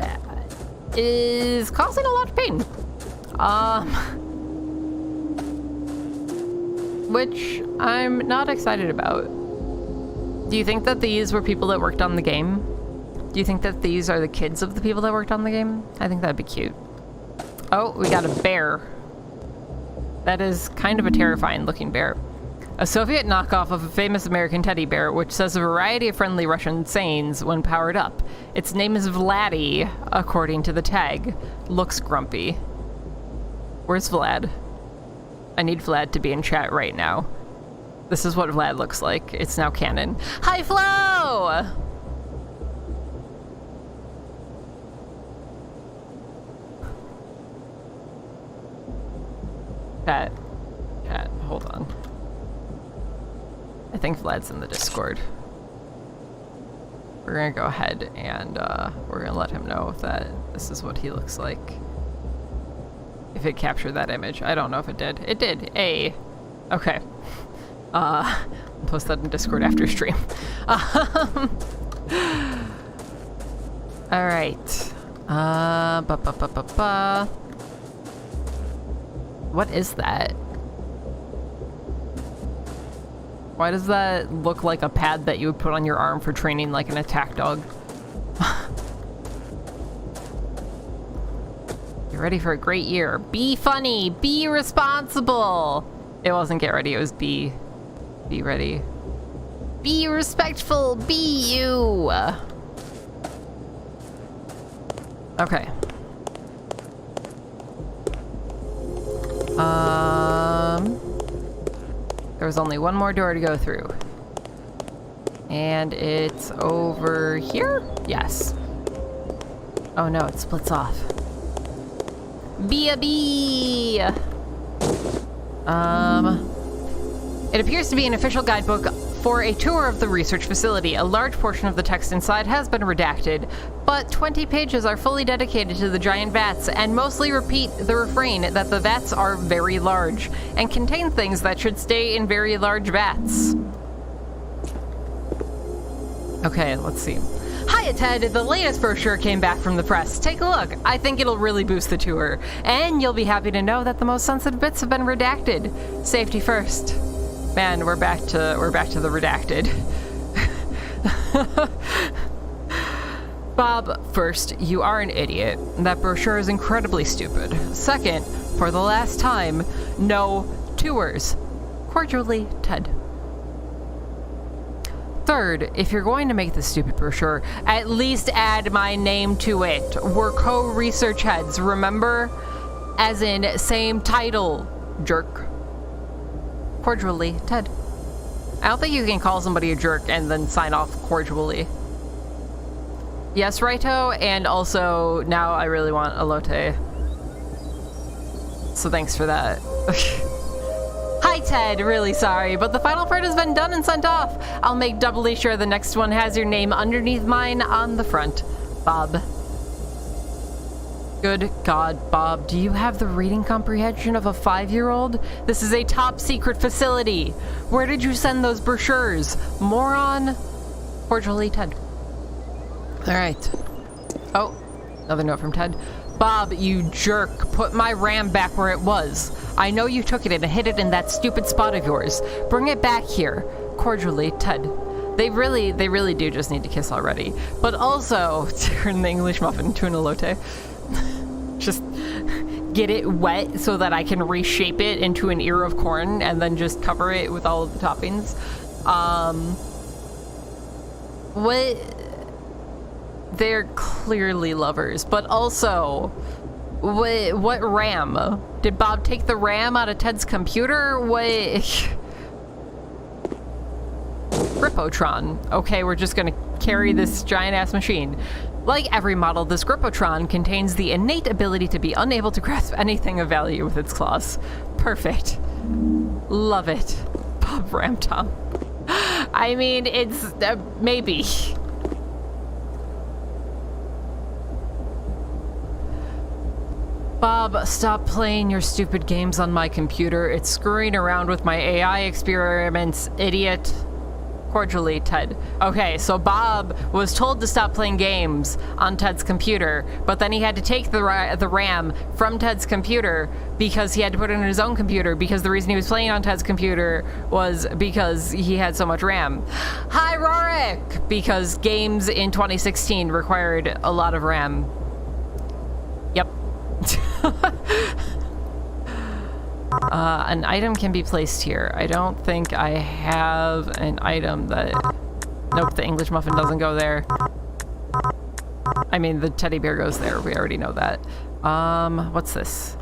is causing a lot of pain. Which I'm not excited about. Do you think that these were people that worked on the game? Do you think that these are the kids of the people that worked on the game? I think that'd be cute. Oh, we got a bear. That is kind of a terrifying looking bear. A Soviet knockoff of a famous American teddy bear, which says a variety of friendly Russian sayings when powered up. Its name is Vladdy, according to the tag. Looks grumpy. Where's Vlad? I need Vlad to be in chat right now. This is what Vlad looks like. It's now canon. Hi, Flo! Chat, hold on. I think Vlad's in the Discord. We're gonna go ahead and we're gonna let him know that this is what he looks like. If it captured that image. I don't know if it did. It did. Hey. Okay. I'll post that in Discord after stream. Alright. What is that? Why does that look like a pad that you would put on your arm for training like an attack dog? Get ready for a great year. Be funny. Be responsible. It wasn't get ready. It was be ready. Be respectful. Be you. Okay. There's only one more door to go through. And it's over here? Yes. Oh no, it splits off. Be a bee! It appears to be an official guidebook for a tour of the research facility. A large portion of the text inside has been redacted, but 20 pages are fully dedicated to the giant vats and mostly repeat the refrain that the vats are very large and contain things that should stay in very large vats. Okay, let's see. Hiya, Ted. The latest brochure came back from the press. Take a look. I think it'll really boost the tour. And you'll be happy to know that the most sensitive bits have been redacted. Safety first. Man, we're back to the redacted. Bob, first, you are an idiot. That brochure is incredibly stupid. Second, for the last time, no tours. Cordially, Ted. Third, if you're going to make this stupid brochure, at least add my name to it. We're co-research heads, remember? As in, same title, jerk. Cordially, Ted. I don't think you can call somebody a jerk and then sign off cordially. Yes, righto, and also, now I really want elote. So thanks for that. Hi, Ted. Really sorry, but the final part has been done and sent off. I'll make doubly sure the next one has your name underneath mine on the front. Bob. Good God, Bob, do you have the reading comprehension of a 5-year-old? This is a top secret facility. Where did you send those brochures? Moron. Cordially, Ted. All right. Oh, another note from Ted. Bob, you jerk. Put my RAM back where it was. I know you took it and hid it in that stupid spot of yours. Bring it back here. Cordially, Ted. They really do just need to kiss already. But also, turn the English muffin into an elote. Just get it wet so that I can reshape it into an ear of corn and then just cover it with all of the toppings. What? They're clearly lovers, but also, what RAM? Did Bob take the RAM out of Ted's computer? What? Grippotron. Okay, we're just gonna carry this giant-ass machine. Like every model, this Grippotron contains the innate ability to be unable to grasp anything of value with its claws. Perfect. Love it. Bob Ramtom. I mean, it's... maybe. Bob, stop playing your stupid games on my computer. It's screwing around with my AI experiments, idiot. Cordially, Ted. Okay, so Bob was told to stop playing games on Ted's computer, but then he had to take the RAM from Ted's computer because he had to put it in his own computer because the reason he was playing on Ted's computer was because he had so much RAM. Hi, Rorik! Because games in 2016 required a lot of RAM. Yep. An item can be placed here. I don't think I have an item that... Nope, the English muffin doesn't go there. I mean, the teddy bear goes there. We already know that. What's this?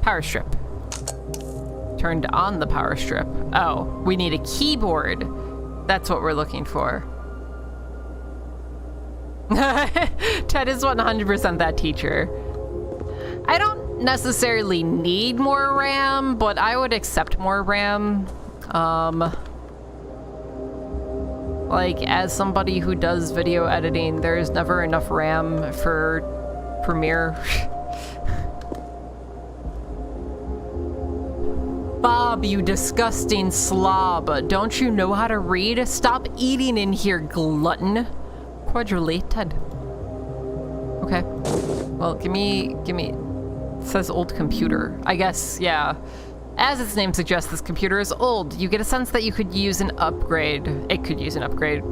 Power strip. Turned on the power strip. Oh, we need a keyboard. That's what we're looking for. Ted is 100% that teacher. I don't necessarily need more RAM, but I would accept more RAM. Like, as somebody who does video editing, there's never enough RAM for Premiere. Bob, you disgusting slob. Don't you know how to read? Stop eating in here, glutton. Cordially, Ted. Okay. Well, give me... It says old computer. I guess, yeah. As its name suggests, this computer is old. You get a sense that you could use an upgrade. It could use an upgrade.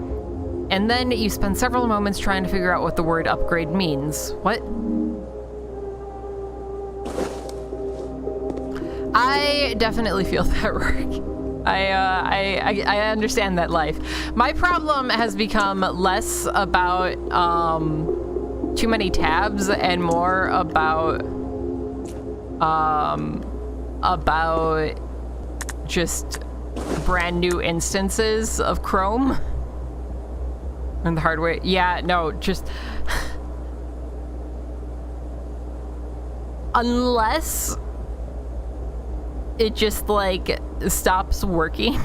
And then you spend several moments trying to figure out what the word upgrade means. What? I definitely feel that, Rorik. I understand that life. My problem has become less about too many tabs and more about just brand new instances of Chrome and the hardware. Yeah, no, just unless it just like stops working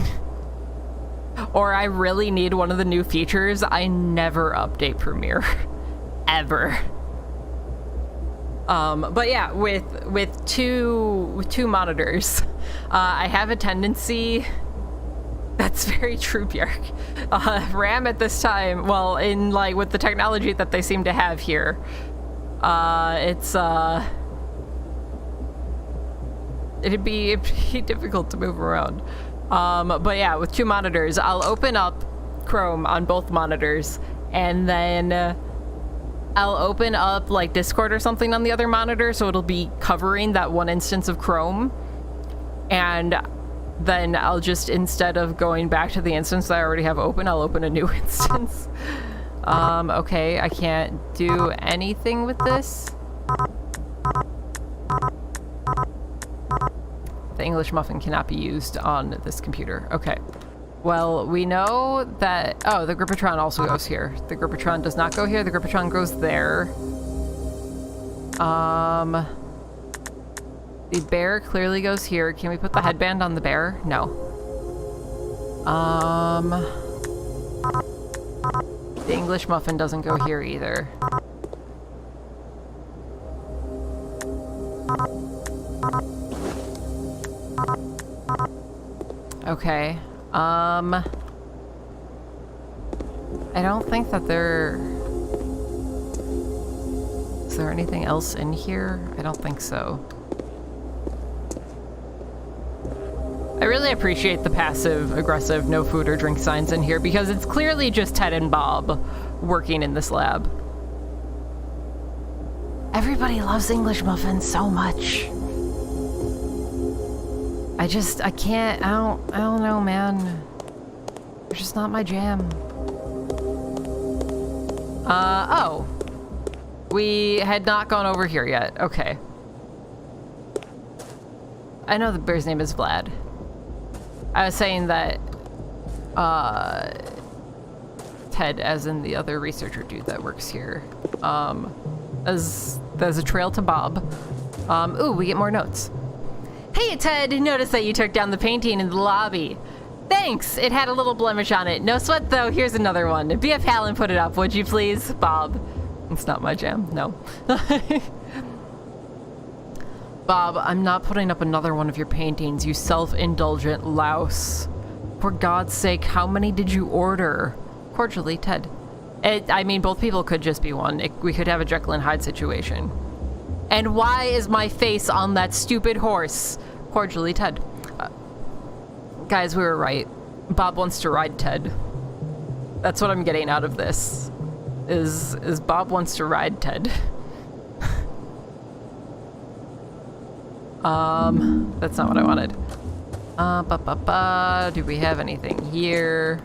or I really need one of the new features, I never update Premiere ever. But yeah, with two monitors, I have a tendency. That's very true, Björk. RAM at this time, well, in like with the technology that they seem to have here, it's it'd be difficult to move around. But yeah, with two monitors, I'll open up Chrome on both monitors, and then I'll open up like Discord or something on the other monitor, so it'll be covering that one instance of Chrome. And then I'll just, instead of going back to the instance that I already have open, I'll open a new instance. Okay, I can't do anything with this. The English muffin cannot be used on this computer. Okay. Well, we know that... Oh, the Grippotron also goes here. The Grippotron does not go here. The Grippotron goes there. The bear clearly goes here. Can we put the headband on the bear? No. The English muffin doesn't go here either. Okay. I don't think that is there anything else in here? I don't think so. I really appreciate the passive-aggressive no food or drink signs in here because it's clearly just Ted and Bob working in this lab. Everybody loves English muffins so much. I don't know, man. They're just not my jam. Oh. We had not gone over here yet. Okay. I know the bear's name is Vlad. I was saying that, Ted, as in the other researcher dude that works here, as there's a trail to Bob. Ooh, we get more notes. Hey, Ted, noticed that you took down the painting in the lobby. Thanks, it had a little blemish on it. No sweat, though, here's another one. BF Hallen put it up, would you please? Bob. It's not my jam, no. Bob, I'm not putting up another one of your paintings, you self-indulgent louse. For God's sake, how many did you order? Cordially, Ted. I mean, both people could just be one. We could have a Jekyll and Hyde situation. And why is my face on that stupid horse? Cordially, Ted. Guys, we were right. Bob wants to ride Ted. That's what I'm getting out of this. Is Bob wants to ride Ted. That's not what I wanted. Do we have anything here?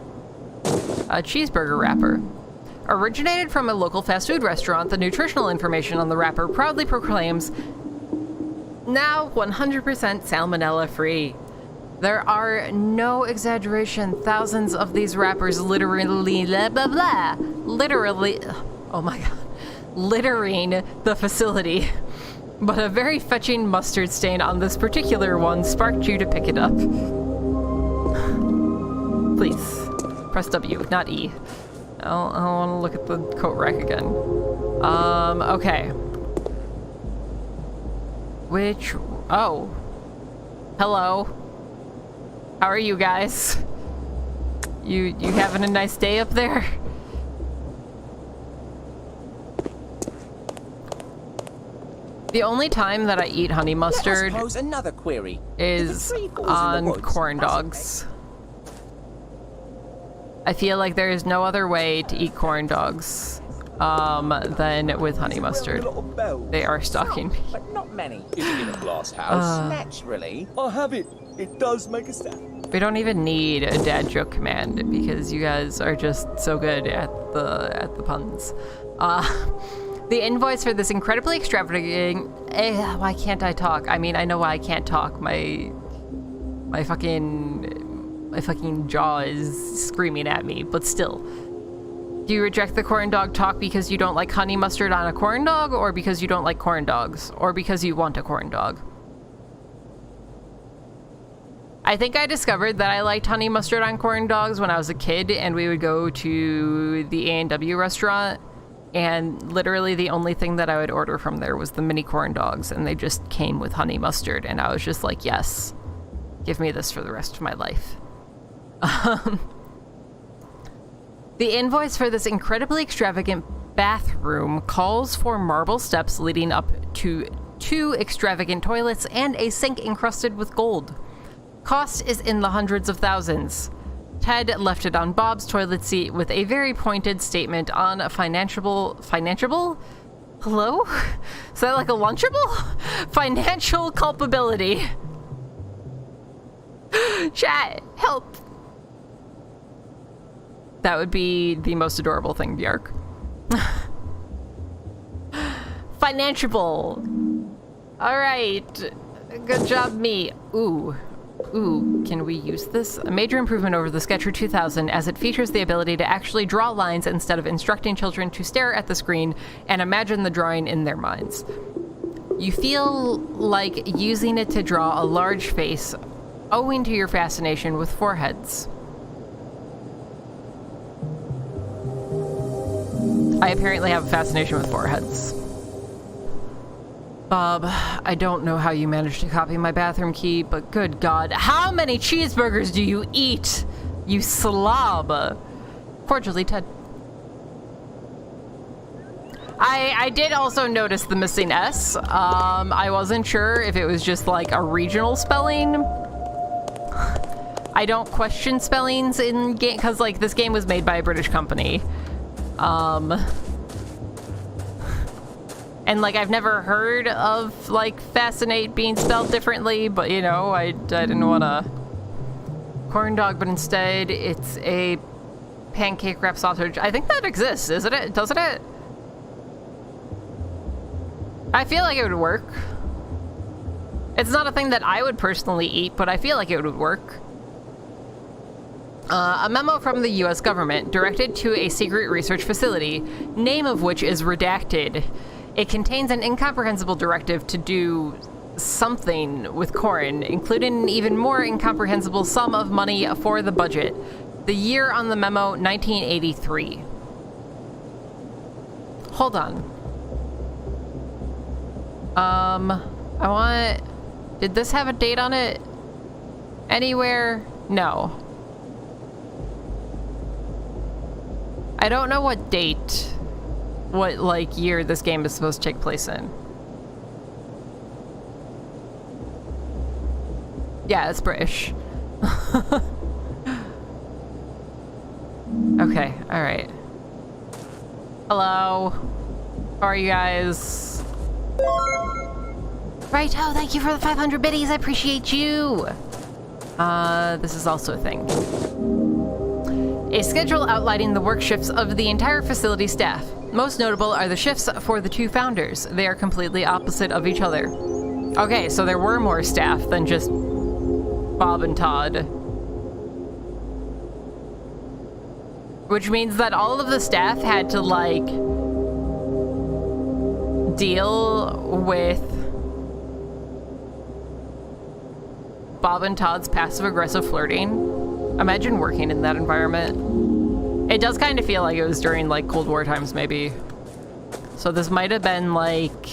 A cheeseburger wrapper. Originated from a local fast food restaurant, the nutritional information on the wrapper proudly proclaims, now 100% salmonella free. There are no exaggeration, thousands of these wrappers literally, blah, blah, blah, literally, oh my god, littering the facility. But a very fetching mustard stain on this particular one sparked you to pick it up. Please, press W, not E. I don't want to look at the coat rack again. Okay. Oh. Hello. How are you guys? You having a nice day up there? The only time that I eat honey mustard another query. is on corn dogs. I feel like there is no other way to eat corn dogs than with honey mustard. They are stalking me. But not many. Is it in a glass house? Naturally. I have it. It does make a sound. We don't even need a dad joke command because you guys are just so good at the puns. The invoice for this incredibly extravagant... why can't I talk? I mean, I know why I can't talk. My fucking jaw is screaming at me, but still. Do you reject the corn dog talk because you don't like honey mustard on a corn dog, or because you don't like corn dogs, or because you want a corn dog? I think I discovered that I liked honey mustard on corn dogs when I was a kid, and we would go to the A&W restaurant, and literally the only thing that I would order from there was the mini corn dogs, and they just came with honey mustard, and I was just like, yes, give me this for the rest of my life. The invoice for this incredibly extravagant bathroom calls for marble steps leading up to 2 extravagant toilets and a sink encrusted with gold. Cost is in the hundreds of thousands. Ted left it on Bob's toilet seat with a very pointed statement on a financial? Hello? Is that like a Lunchable? Financial culpability. Chat, help. That would be the most adorable thing, Bjark. Financial. All right. Good job, me. Ooh, can we use this? A major improvement over the Sketcher 2000 as it features the ability to actually draw lines instead of instructing children to stare at the screen and imagine the drawing in their minds. You feel like using it to draw a large face, owing to your fascination with foreheads. I apparently have a fascination with foreheads. Bob, I don't know how you managed to copy my bathroom key, but good God, how many cheeseburgers do you eat, you slob? Cordially, Ted. I did also notice the missing S. I wasn't sure if it was just like a regional spelling. I don't question spellings in game, because like this game was made by a British company. And like I've never heard of like fascinate being spelled differently, but you know, I didn't want to corn dog, but instead it's a pancake wrap sausage. I think that exists, isn't it? Doesn't it? I feel like it would work. It's not a thing that I would personally eat, but I feel like it would work. A memo from the US government directed to a secret research facility, name of which is redacted. It contains an incomprehensible directive to do something with corn, including an even more incomprehensible sum of money for the budget. The year on the memo, 1983. Hold on. Did this have a date on it? Anywhere? No. I don't know what date, what like year this game is supposed to take place in. Yeah, it's British. Okay, alright. Hello. How are you guys? Right, oh, thank you for the 500 biddies. I appreciate you. This is also a thing. A schedule outlining the work shifts of the entire facility staff. Most notable are the shifts for the two founders. They are completely opposite of each other. Okay, so there were more staff than just Bob and Todd. Which means that all of the staff had to, like, deal with Bob and Todd's passive-aggressive flirting. Imagine working in that environment. It does kind of feel like it was during, like, Cold War times, maybe. So this might have been, like,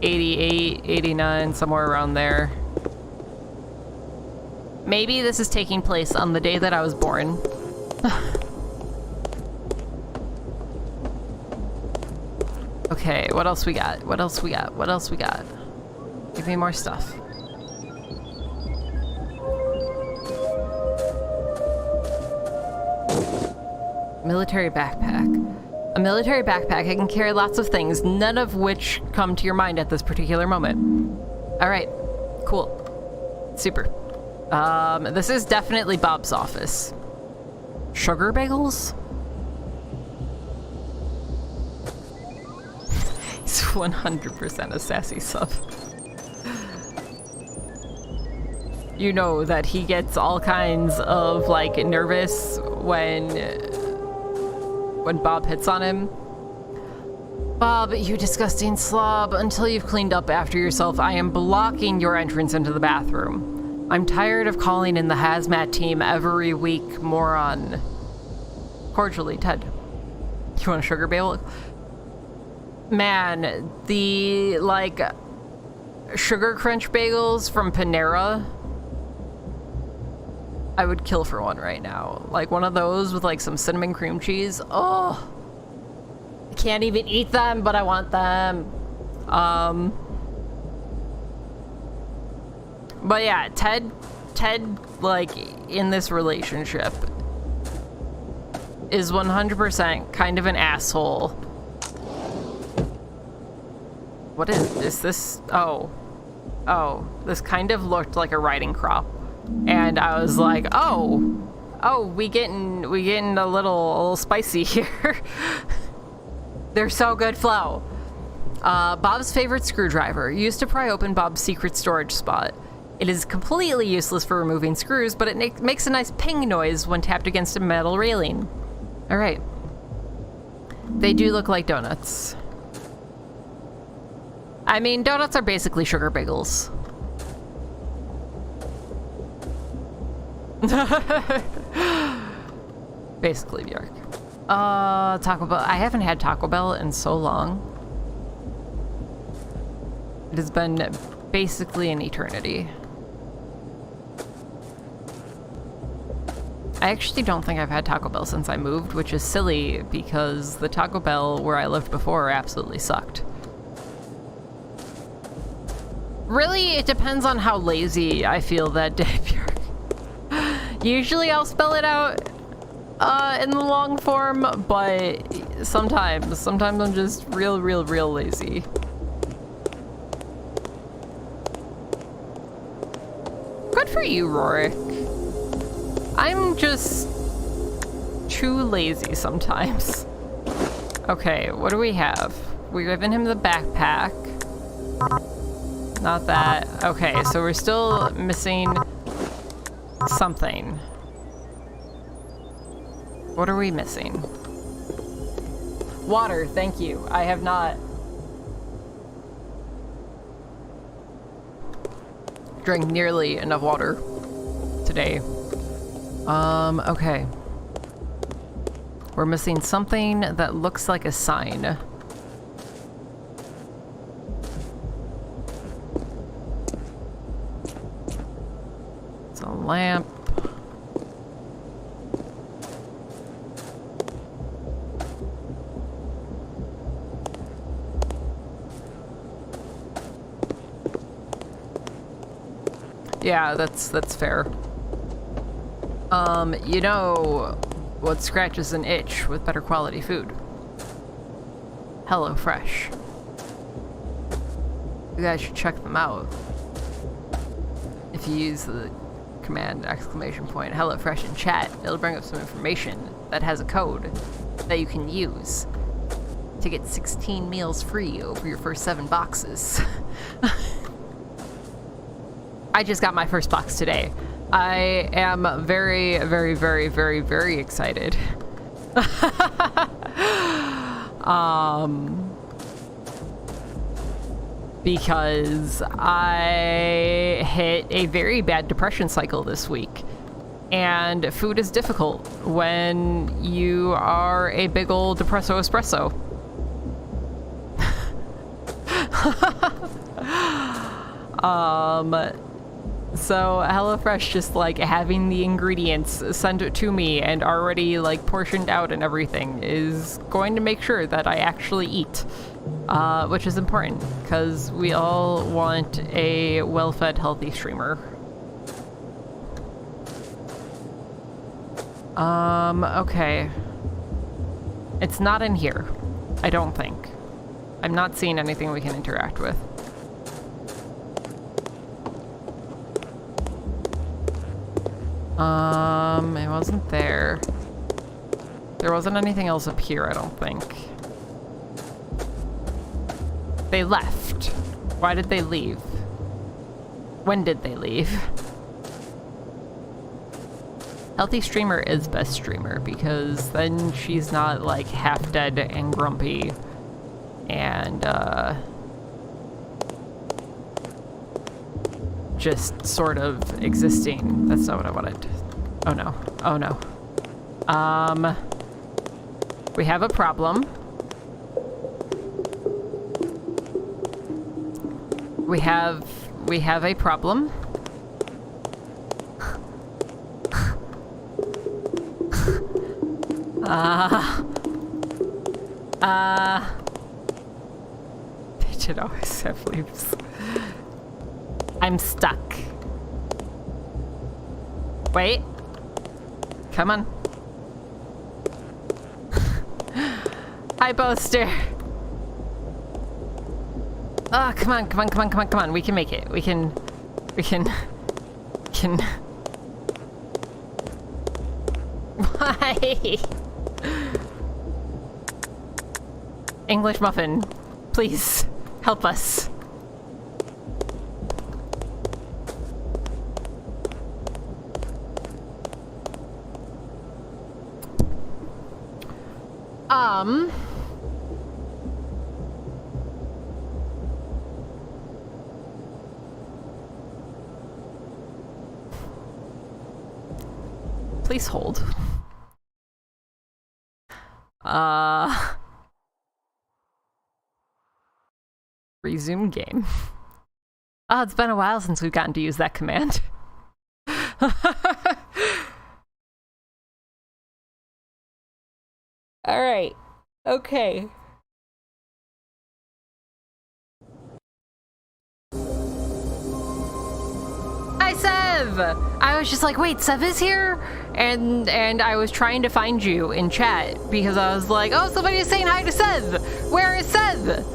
88, 89, somewhere around there. Maybe this is taking place on the day that I was born. Okay, what else we got? What else we got? What else we got? Give me more stuff. Military backpack. A military backpack can carry lots of things, none of which come to your mind at this particular moment. Alright, cool. Super. This is definitely Bob's office. Sugar bagels? He's 100% a sassy sub. You know that he gets all kinds of, like, nervous when Bob hits on him. Bob, you disgusting slob. Until you've cleaned up after yourself, I am blocking your entrance into the bathroom. I'm tired of calling in the hazmat team every week, moron. Cordially, Ted. You want a sugar bagel? Man, the, like, sugar crunch bagels from Panera, I would kill for one right now. Like one of those with like some cinnamon cream cheese. Oh, I can't even eat them, but I want them. But yeah, Ted, like, in this relationship is 100% kind of an asshole. What is this? Oh, this kind of looked like a riding crop. And I was like, oh, we getting a little spicy here. They're so good, Flo. Bob's favorite screwdriver, used to pry open Bob's secret storage spot. It is completely useless for removing screws, but it makes a nice ping noise when tapped against a metal railing. All right. They do look like donuts. I mean, donuts are basically sugar bagels. Basically, Bjork. Taco Bell. I haven't had Taco Bell in so long. It has been basically an eternity. I actually don't think I've had Taco Bell since I moved, which is silly because the Taco Bell where I lived before absolutely sucked. Really, it depends on how lazy I feel that day, Bjork. Usually I'll spell it out in the long form, but sometimes I'm just real lazy. Good for you, Rorik. I'm just too lazy sometimes. Okay, what do we have? We're giving him the backpack. Not that. Okay, so we're still missing something. What are we missing? Water, thank you. I have not drank nearly enough water today. Okay. We're missing something that looks like a sign. It's a lamp. Yeah, that's fair. You know what scratches an itch with better quality food? HelloFresh. You guys should check them out. If you use the command !HelloFresh in chat, it'll bring up some information that has a code that you can use to get 16 meals free over your first 7 boxes. I just got my first box today. I am very excited. Because I hit a very bad depression cycle this week. And food is difficult when you are a big old depresso espresso. So HelloFresh just like having the ingredients sent it to me and already like portioned out and everything is going to make sure that I actually eat, which is important because we all want a well-fed, healthy streamer. Okay. It's not in here, I don't think. I'm not seeing anything we can interact with. It wasn't there. There wasn't anything else up here, I don't think. They left. Why did they leave? When did they leave? Healthy streamer is best streamer because then she's not like half dead and grumpy and just sort of existing. That's not what I wanted. Oh no. Oh no. We have a problem. We have a problem. Pigeon always have leaves. I'm stuck. Wait. Come on. Hi, Boaster. Oh, come on. We can make it. We can. Why? English muffin, please help us. placehold. Resume game. Oh, it's been a while since we've gotten to use that command. All right. Okay. Hi, Sev! I was just like, wait, Sev is here? And I was trying to find you in chat because I was like, oh, somebody is saying hi to Sev! Where is Sev?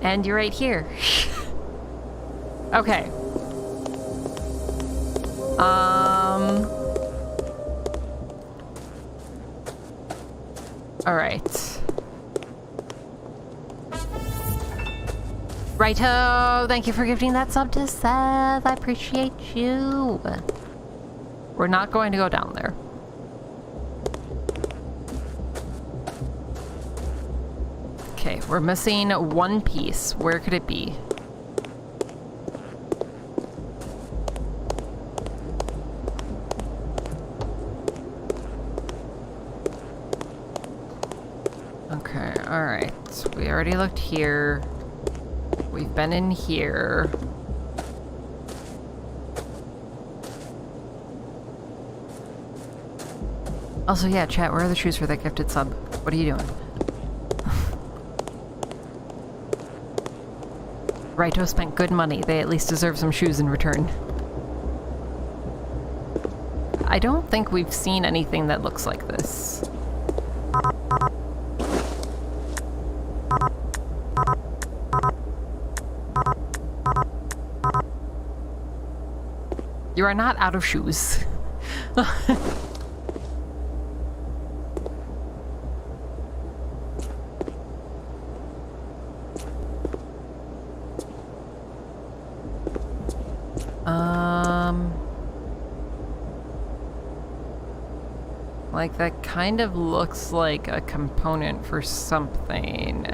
And you're right here. Okay. All right. Righto, thank you for gifting that sub to Seth. I appreciate you. We're not going to go down there. Okay, we're missing one piece. Where could it be? Okay, alright. We already looked here. We've been in here. Also, yeah, chat, where are the shoes for that gifted sub? What are you doing? Raito spent good money. They at least deserve some shoes in return. I don't think we've seen anything that looks like this. You are not out of shoes. Like, that kind of looks like a component for something.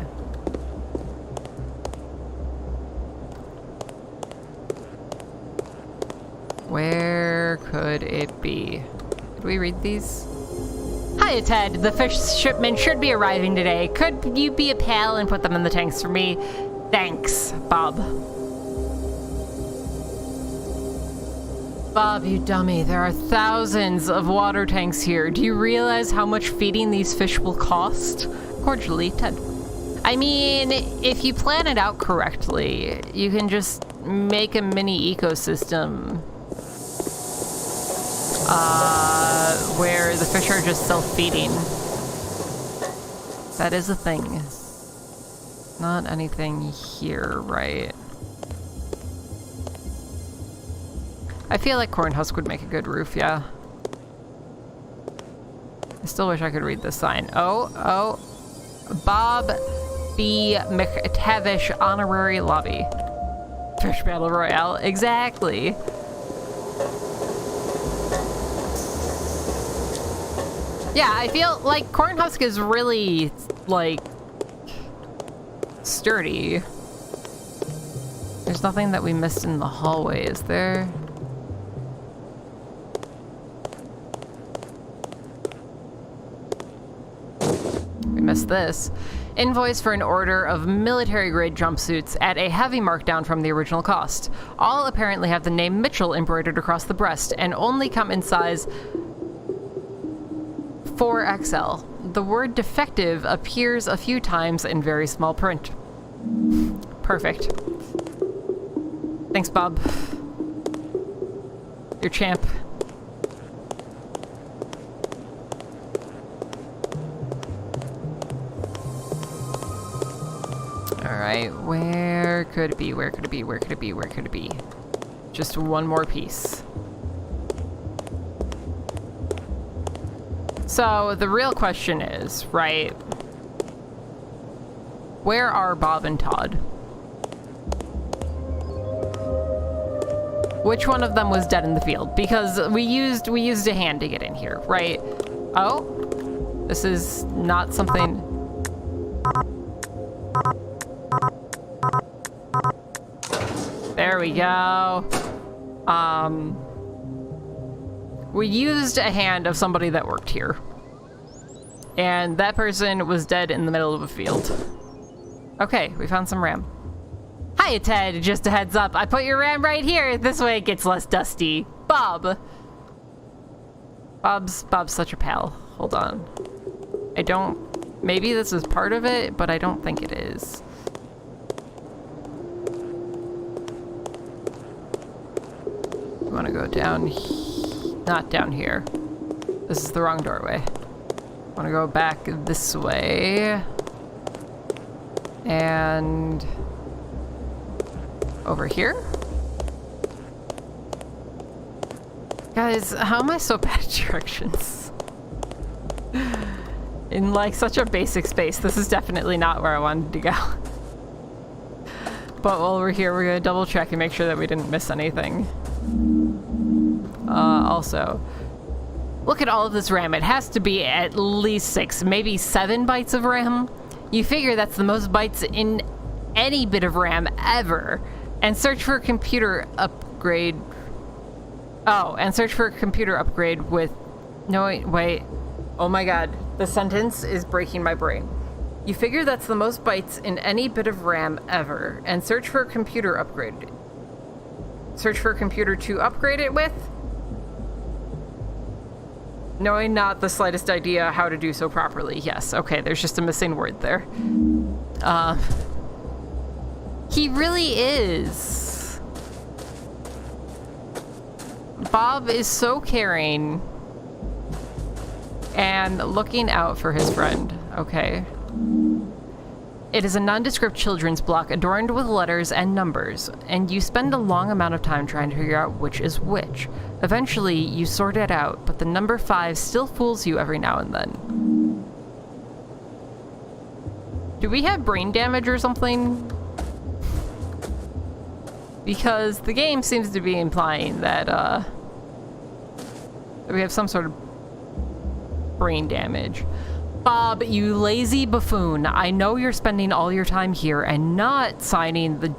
Where could it be? Did we read these? Hiya, Ted. The fish shipment should be arriving today. Could you be a pal and put them in the tanks for me? Thanks, Bob. Bob, you dummy. There are thousands of water tanks here. Do you realize how much feeding these fish will cost? Cordially, Ted. I mean, if you plan it out correctly, you can just make a mini ecosystem where the fish are just self-feeding. That is a thing. Not anything here, right? I feel like Cornhusk would make a good roof, yeah. I still wish I could read this sign. Oh. Bob B. McTavish Honorary Lobby. Fish Battle Royale. Exactly. Yeah, I feel like Cornhusk is really, like, sturdy. There's nothing that we missed in the hallway, is there? We missed this. Invoice for an order of military-grade jumpsuits at a heavy markdown from the original cost. All apparently have the name Mitchell embroidered across the breast and only come in size 4XL. The word defective appears a few times in very small print. Perfect. Thanks, Bob. You're champ. Alright, where could it be? Where could it be? Where could it be? Where could it be? Just one more piece. So, the real question is, right? Where are Bob and Todd? Which one of them was dead in the field? Because we used a hand to get in here, right? Oh, this is not something. There we go. We used a hand of somebody that worked here. And that person was dead in the middle of a field. Okay, we found some RAM. Hiya, Ted. Just a heads up. I put your RAM right here. This way it gets less dusty. Bob. Bob's such a pal. Hold on. I don't... Maybe this is part of it, but I don't think it is. I want to go down... Not down here. This is the wrong doorway. I want to go back this way. And... over here? Guys, how am I so bad at directions? In like such a basic space, this is definitely not where I wanted to go. But while we're here, we're gonna double check and make sure that we didn't miss anything. Also, look at all of this RAM. It has to be at least 6, maybe 7 bytes of RAM. You figure that's the most bytes in any bit of RAM ever. And search for a computer upgrade. Oh, and search for a computer upgrade with... No, wait. Oh my god. The sentence is breaking my brain. You figure that's the most bytes in any bit of RAM ever. And search for a computer upgrade. Search for a computer to upgrade it with? Knowing not the slightest idea how to do so properly. Yes, okay, there's just a missing word there. He really is. Bob is so caring and looking out for his friend. Okay. It is a nondescript children's block adorned with letters and numbers, and you spend a long amount of time trying to figure out which is which. Eventually, you sort it out, but the number 5 still fools you every now and then. Do we have brain damage or something? Because the game seems to be implying that, that we have some sort of brain damage. Bob, you lazy buffoon. I know you're spending all your time here and not signing the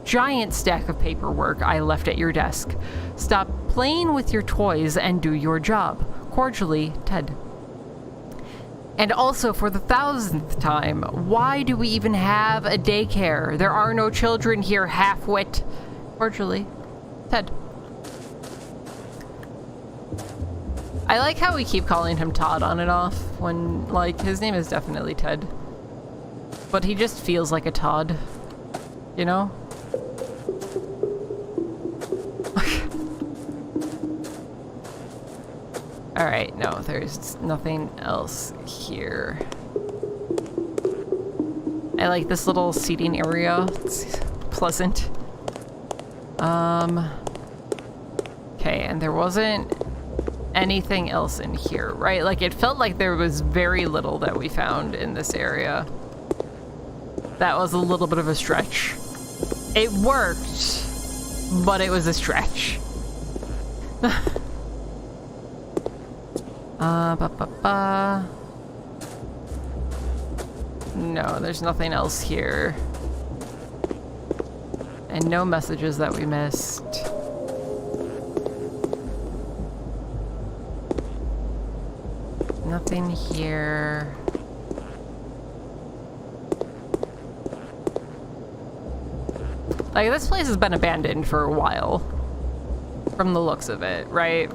giant stack of paperwork I left at your desk. Stop playing with your toys and do your job. Cordially, Ted. And also, for the 1000th time, why do we even have a daycare? There are no children here, half-wit. Cordially, Ted. I like how we keep calling him Todd on and off, when, like, his name is definitely Ted. But he just feels like a Todd. You know? Alright, no, there's nothing else here. I like this little seating area. It's pleasant. Okay, and there wasn't anything else in here, right? Like, it felt like there was very little that we found in this area. That was a little bit of a stretch. It worked, but it was a stretch. No, there's nothing else here. And no messages that we missed. Nothing here. Like, this place has been abandoned for a while. From the looks of it, right?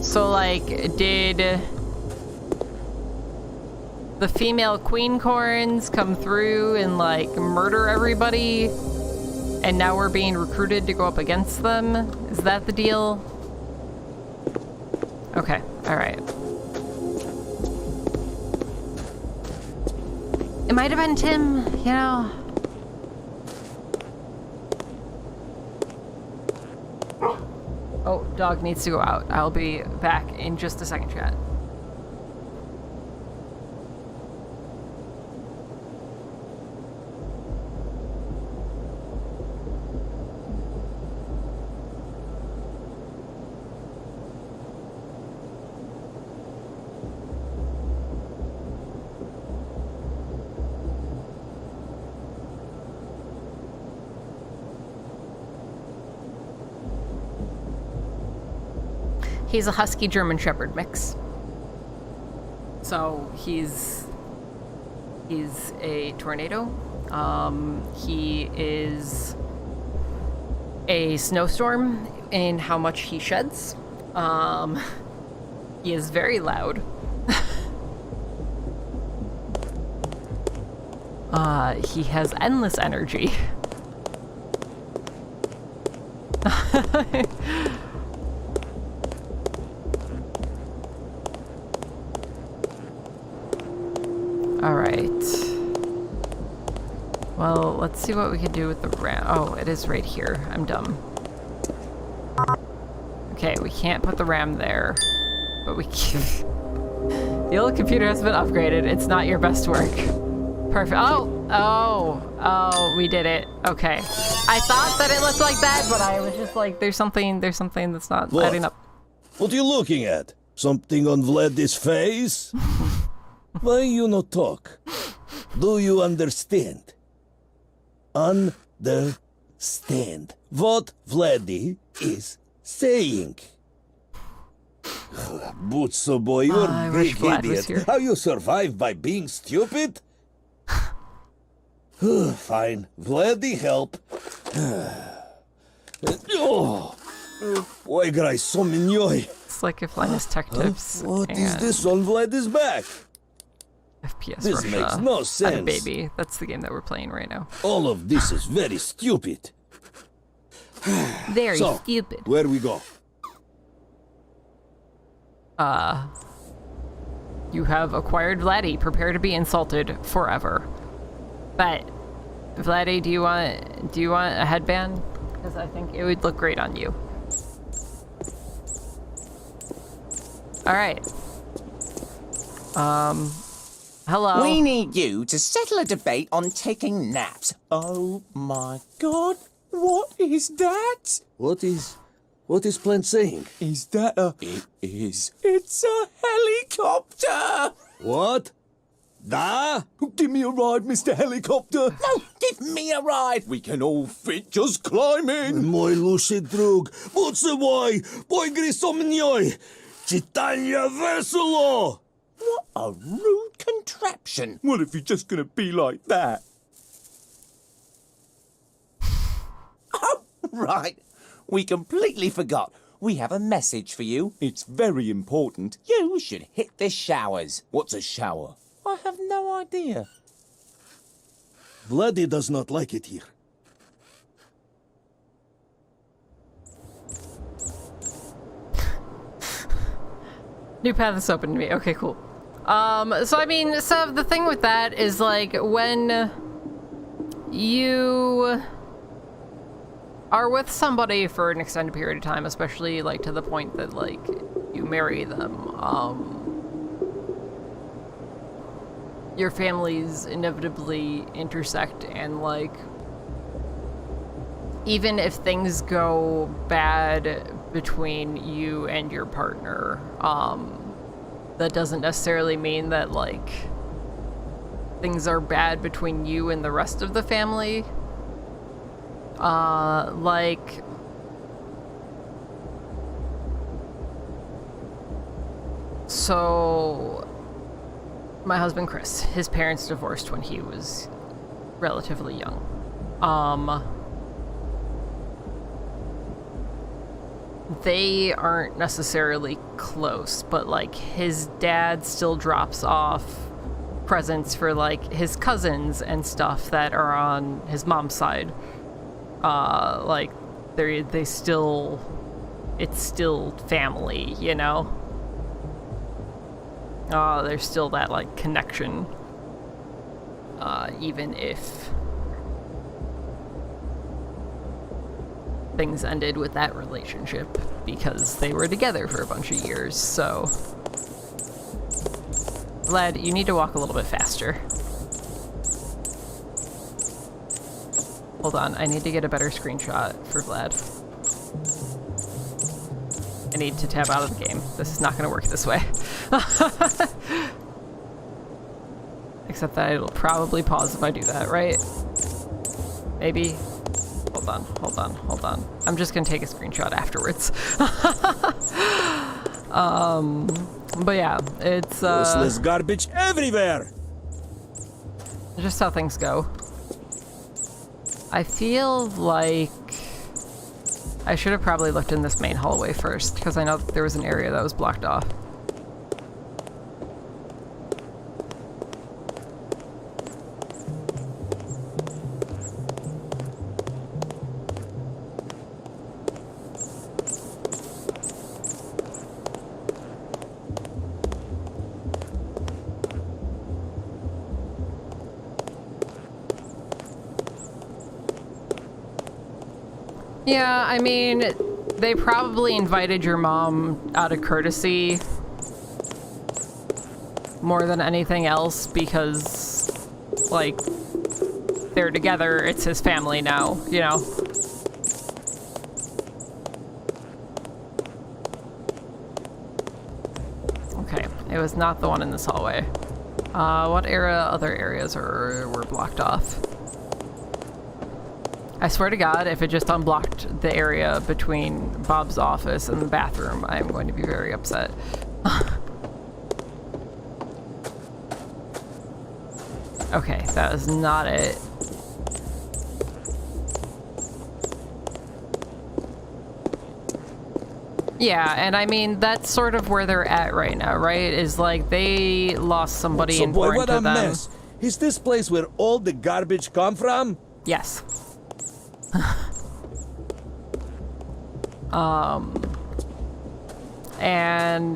So, like, did the female queen corns come through and, like, murder everybody? And now we're being recruited to go up against them? Is that the deal? Okay, alright. It might have been Tim, you know? Oh, dog needs to go out. I'll be back in just a second, chat. He's a husky German Shepherd mix. So he's a tornado. He is a snowstorm in how much he sheds. He is very loud. He has endless energy. All right. Well, let's see what we can do with the ram. Oh, it is right here. I'm dumb. Okay, we can't put the ram there, but we can. The old computer has been upgraded. It's not your best work. Perfect. Oh, we did it. Okay. I thought that it looked like that, but I was just like, there's something that's not adding up. What are you looking at? Something on Vlad's face? Why you not talk? Do you understand? Understand what Vladdy is saying. Butso boy, you're I a wish big Vlad was idiot. here. How you survive by being stupid? Fine. Vladdy help. Oh, why gray so mignoy? It's like if Linus Tech Tips What is and this on Vlad's back? FPS This Russia makes no had a sense. baby. That's the game that we're playing right now. All of this is very stupid. Very So, stupid. where we go? You have acquired Vladdy. Prepare to be insulted forever. But Vladdy, do you want a headband? Because I think it would look great on you. All right. Hello. We need you to settle a debate on taking naps. Oh my god, what is that? What is Plant saying? Is that a... It is. It's a helicopter! What? Da? Give me a ride, Mr. Helicopter. No, give me a ride. We can all fit just climbing. Moj luši drug, bud se moj, poigri so mnjoj. Čitanje veselo! What a rude contraption. What if you're just gonna be like that? Oh, right. We completely forgot. We have a message for you. It's very important. You should hit the showers. What's a shower? I have no idea. Vladdy does not like it here. New path is open to me. Okay, cool. So I mean, so the thing with that is like when you are with somebody for an extended period of time, especially like to the point that like you marry them, your families inevitably intersect, and like even if things go bad between you and your partner, that doesn't necessarily mean that like things are bad between you and the rest of the family. Like so my husband Chris, his parents divorced when he was relatively young. They aren't necessarily close, but like his dad still drops off presents for like his cousins and stuff that are on his mom's side. Like it's still family, you know? There's still that like connection, even if things ended with that relationship, because they were together for a bunch of years. So Vlad, you need to walk a little bit faster. Hold on, I need to get a better screenshot for Vlad. I need to tab out of the game. This is not going to work this way. Except that it'll probably pause if I do that, right? Maybe. Hold on. I'm just going to take a screenshot afterwards. But yeah, it's Useless garbage everywhere. just how things go. I feel like I should have probably looked in this main hallway first, because I know that there was an area that was blocked off. Yeah, I mean, they probably invited your mom out of courtesy more than anything else because, like, they're together, it's his family now, you know? Okay, it was not the one in this hallway. What other areas were blocked off? I swear to God, if it just unblocked the area between Bob's office and the bathroom, I'm going to be very upset. Okay, that is not it. Yeah, and I mean, that's sort of where they're at right now, right? Is like they lost somebody So boy, important what to a them. mess. Is this place where all the garbage come from? Yes. And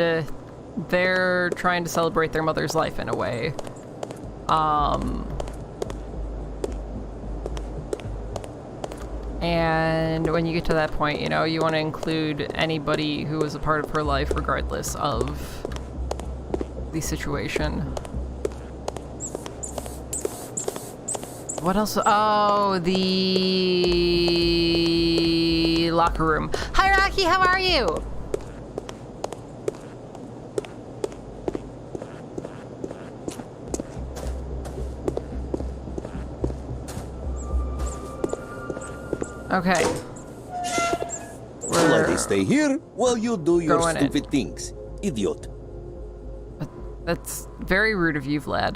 they're trying to celebrate their mother's life in a way. And when you get to that point, you know, you want to include anybody who was a part of her life regardless of the situation. What else? Oh, the locker room. Hi, Rocky, how are you? Okay. Let me stay here while you do your Going in. stupid things. Idiot. That's very rude of you, Vlad.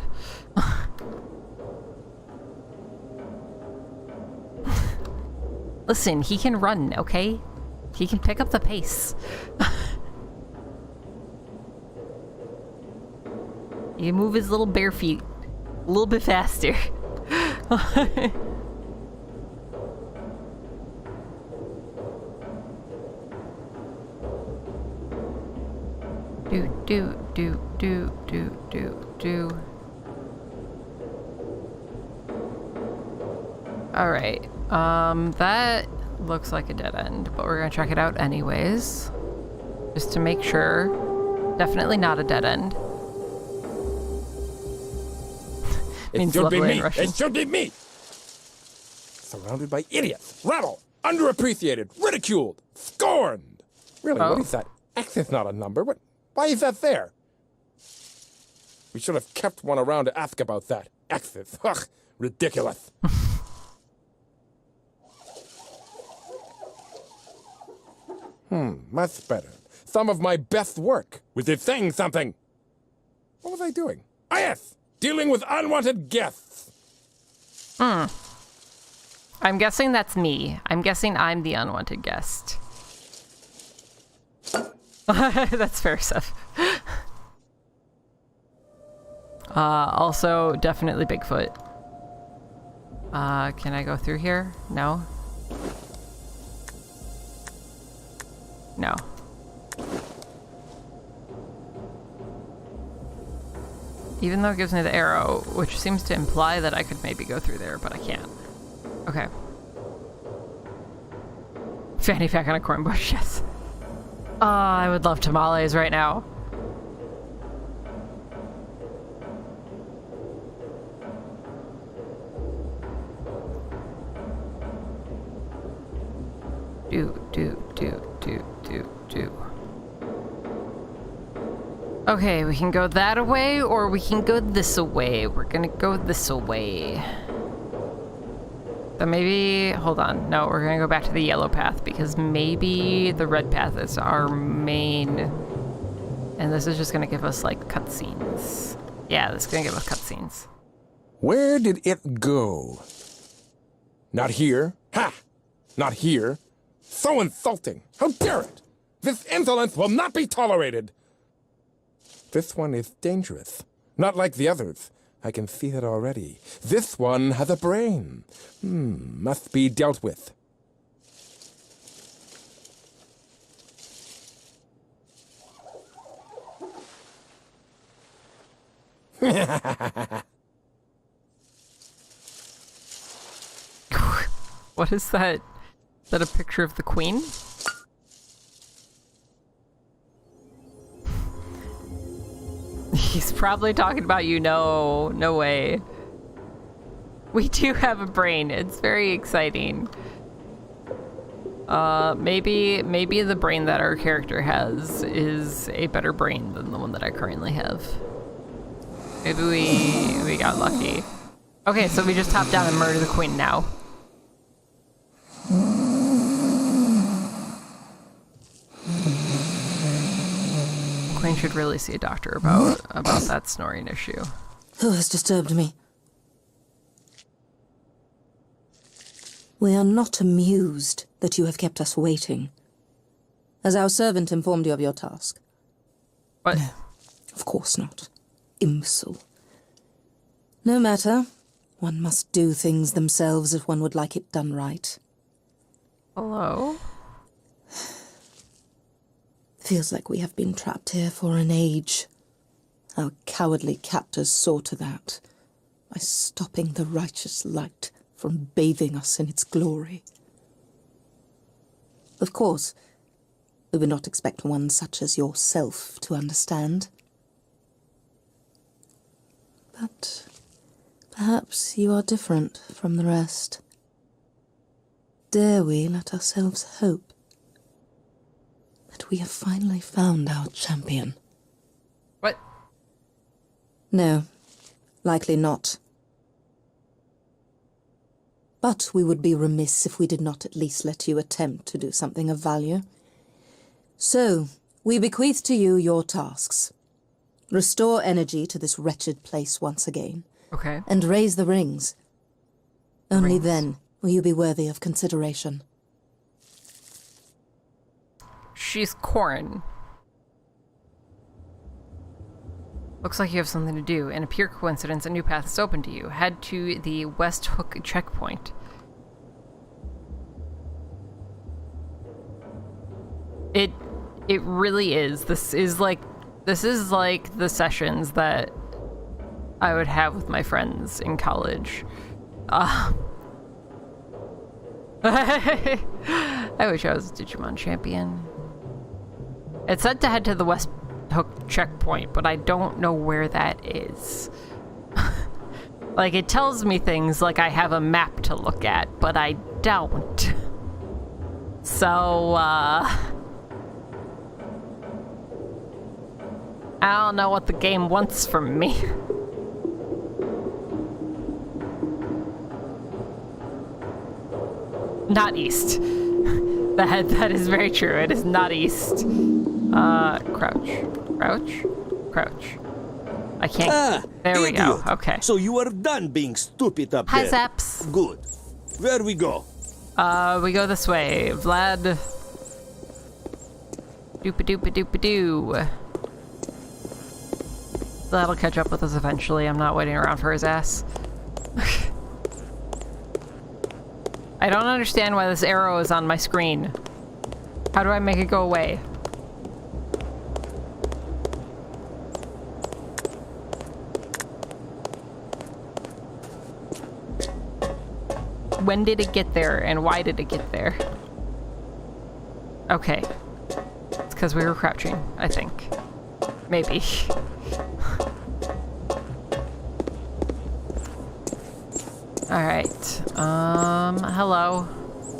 Listen, he can run, okay? He can pick up the pace. He can move his little bare feet a little bit faster. Do. Alright, that looks like a dead end, but we're gonna check it out anyways. Just to make sure. Definitely not a dead end. It should be me! It should be me! Surrounded by idiots, rebel, underappreciated, ridiculed, scorned! Really, Oh. what is that? X is not a number. Why is that there? We should have kept one around to ask about that. X's. Ugh, ridiculous. Much better. Some of my best work. Was it saying something? What was I doing? Ah, yes! Dealing with unwanted guests. I'm guessing that's me. I'm guessing I'm the unwanted guest. That's fair stuff. Also, definitely Bigfoot. Can I go through here? No? No. Even though it gives me the arrow, which seems to imply that I could maybe go through there, but I can't. Okay. Fanny pack on a corn bush, yes. Oh, I would love tamales right now. Do. Okay, we can go that away, or we can go this away. We're gonna go this away. So maybe, hold on. No, we're gonna go back to the yellow path, because maybe the red path is our main And this is just gonna give us, like, cutscenes. Yeah, this is gonna give us cutscenes. Where did it go? Not here. Ha! Not here. So insulting. How dare it! This insolence will not be tolerated. This one is dangerous. Not like the others. I can see that already. This one has a brain. Must be dealt with. What is that? Is that a picture of the queen? He's probably talking about you. No, no way. We do have a brain. It's very exciting. Maybe the brain that our character has is a better brain than the one that I currently have. Maybe we got lucky. Okay, so we just hop down and murder the queen now. Queen should really see a doctor about that snoring issue. Who has disturbed me? We are not amused that you have kept us waiting. As our servant informed you of your task. What? No, of course not. Imbecile. No matter. One must do things themselves if one would like it done right. Hello? Feels like we have been trapped here for an age. Our cowardly captors saw to that, by stopping the righteous light from bathing us in its glory. Of course, we would not expect one such as yourself to understand. But perhaps you are different from the rest. Dare we let ourselves hope that we have finally found our champion? What? No, likely not. But we would be remiss if we did not at least let you attempt to do something of value. So, we bequeath to you your tasks. Restore energy to this wretched place once again. Okay. And raise the rings. Only Rings. then will you be worthy of consideration. She's Corin. Looks like you have something to do. In a pure coincidence, a new path is open to you. Head to the West Hook checkpoint. It really is. This is like the sessions that I would have with my friends in college. I wish I was a Digimon champion. It said to head to the West Hook checkpoint, but I don't know where that is. Like, it tells me things like I have a map to look at, but I don't. So, I don't know what the game wants from me. Not east. That is very true. It is not east. Crouch. Crouch? Crouch. I can't. There we go. Okay. So you are done being stupid up Hi, there. Zaps. Good. Where we go? We go this way. Vlad. Doopa-doopa-doopa-doo. That'll catch up with us eventually. I'm not waiting around for his ass. I don't understand why this arrow is on my screen. How do I make it go away? When did it get there, and why did it get there? Okay. It's because we were crouching, I think. Maybe. Alright. Hello.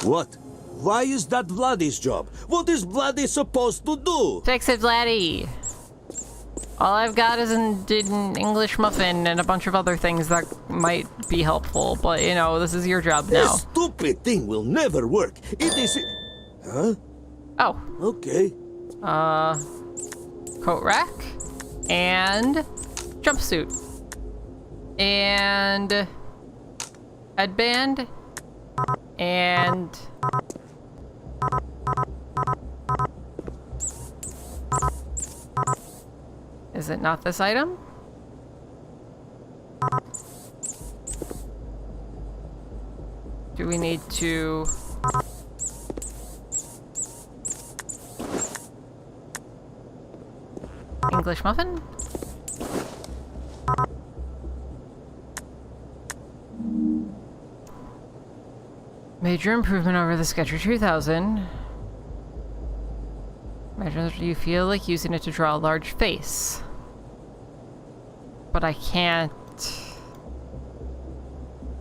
What? Why is that Vladdy's job? What is Vladdy supposed to do? Fix it, Vladdy. All I've got is an English muffin and a bunch of other things that might be helpful, but you know, this is your job now. This stupid thing will never work. It is... Huh? Oh. Okay. coat rack and jumpsuit and headband and is it not this item? Do we need to English muffin? Major improvement over the Sketcher 2000. Imagine that you feel like using it to draw a large face. But I can't.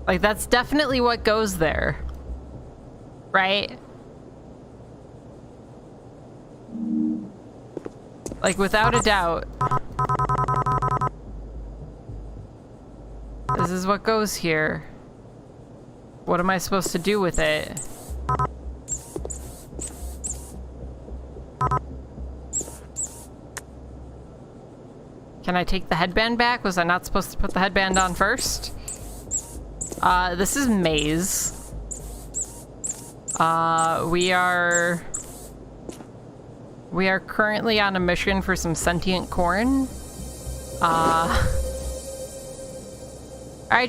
Like, that's definitely what goes there. Right? Like, without a doubt. This is what goes here. What am I supposed to do with it? Can I take the headband back? Was I not supposed to put the headband on first? This is maize. We are currently on a mission for some sentient corn. Alright,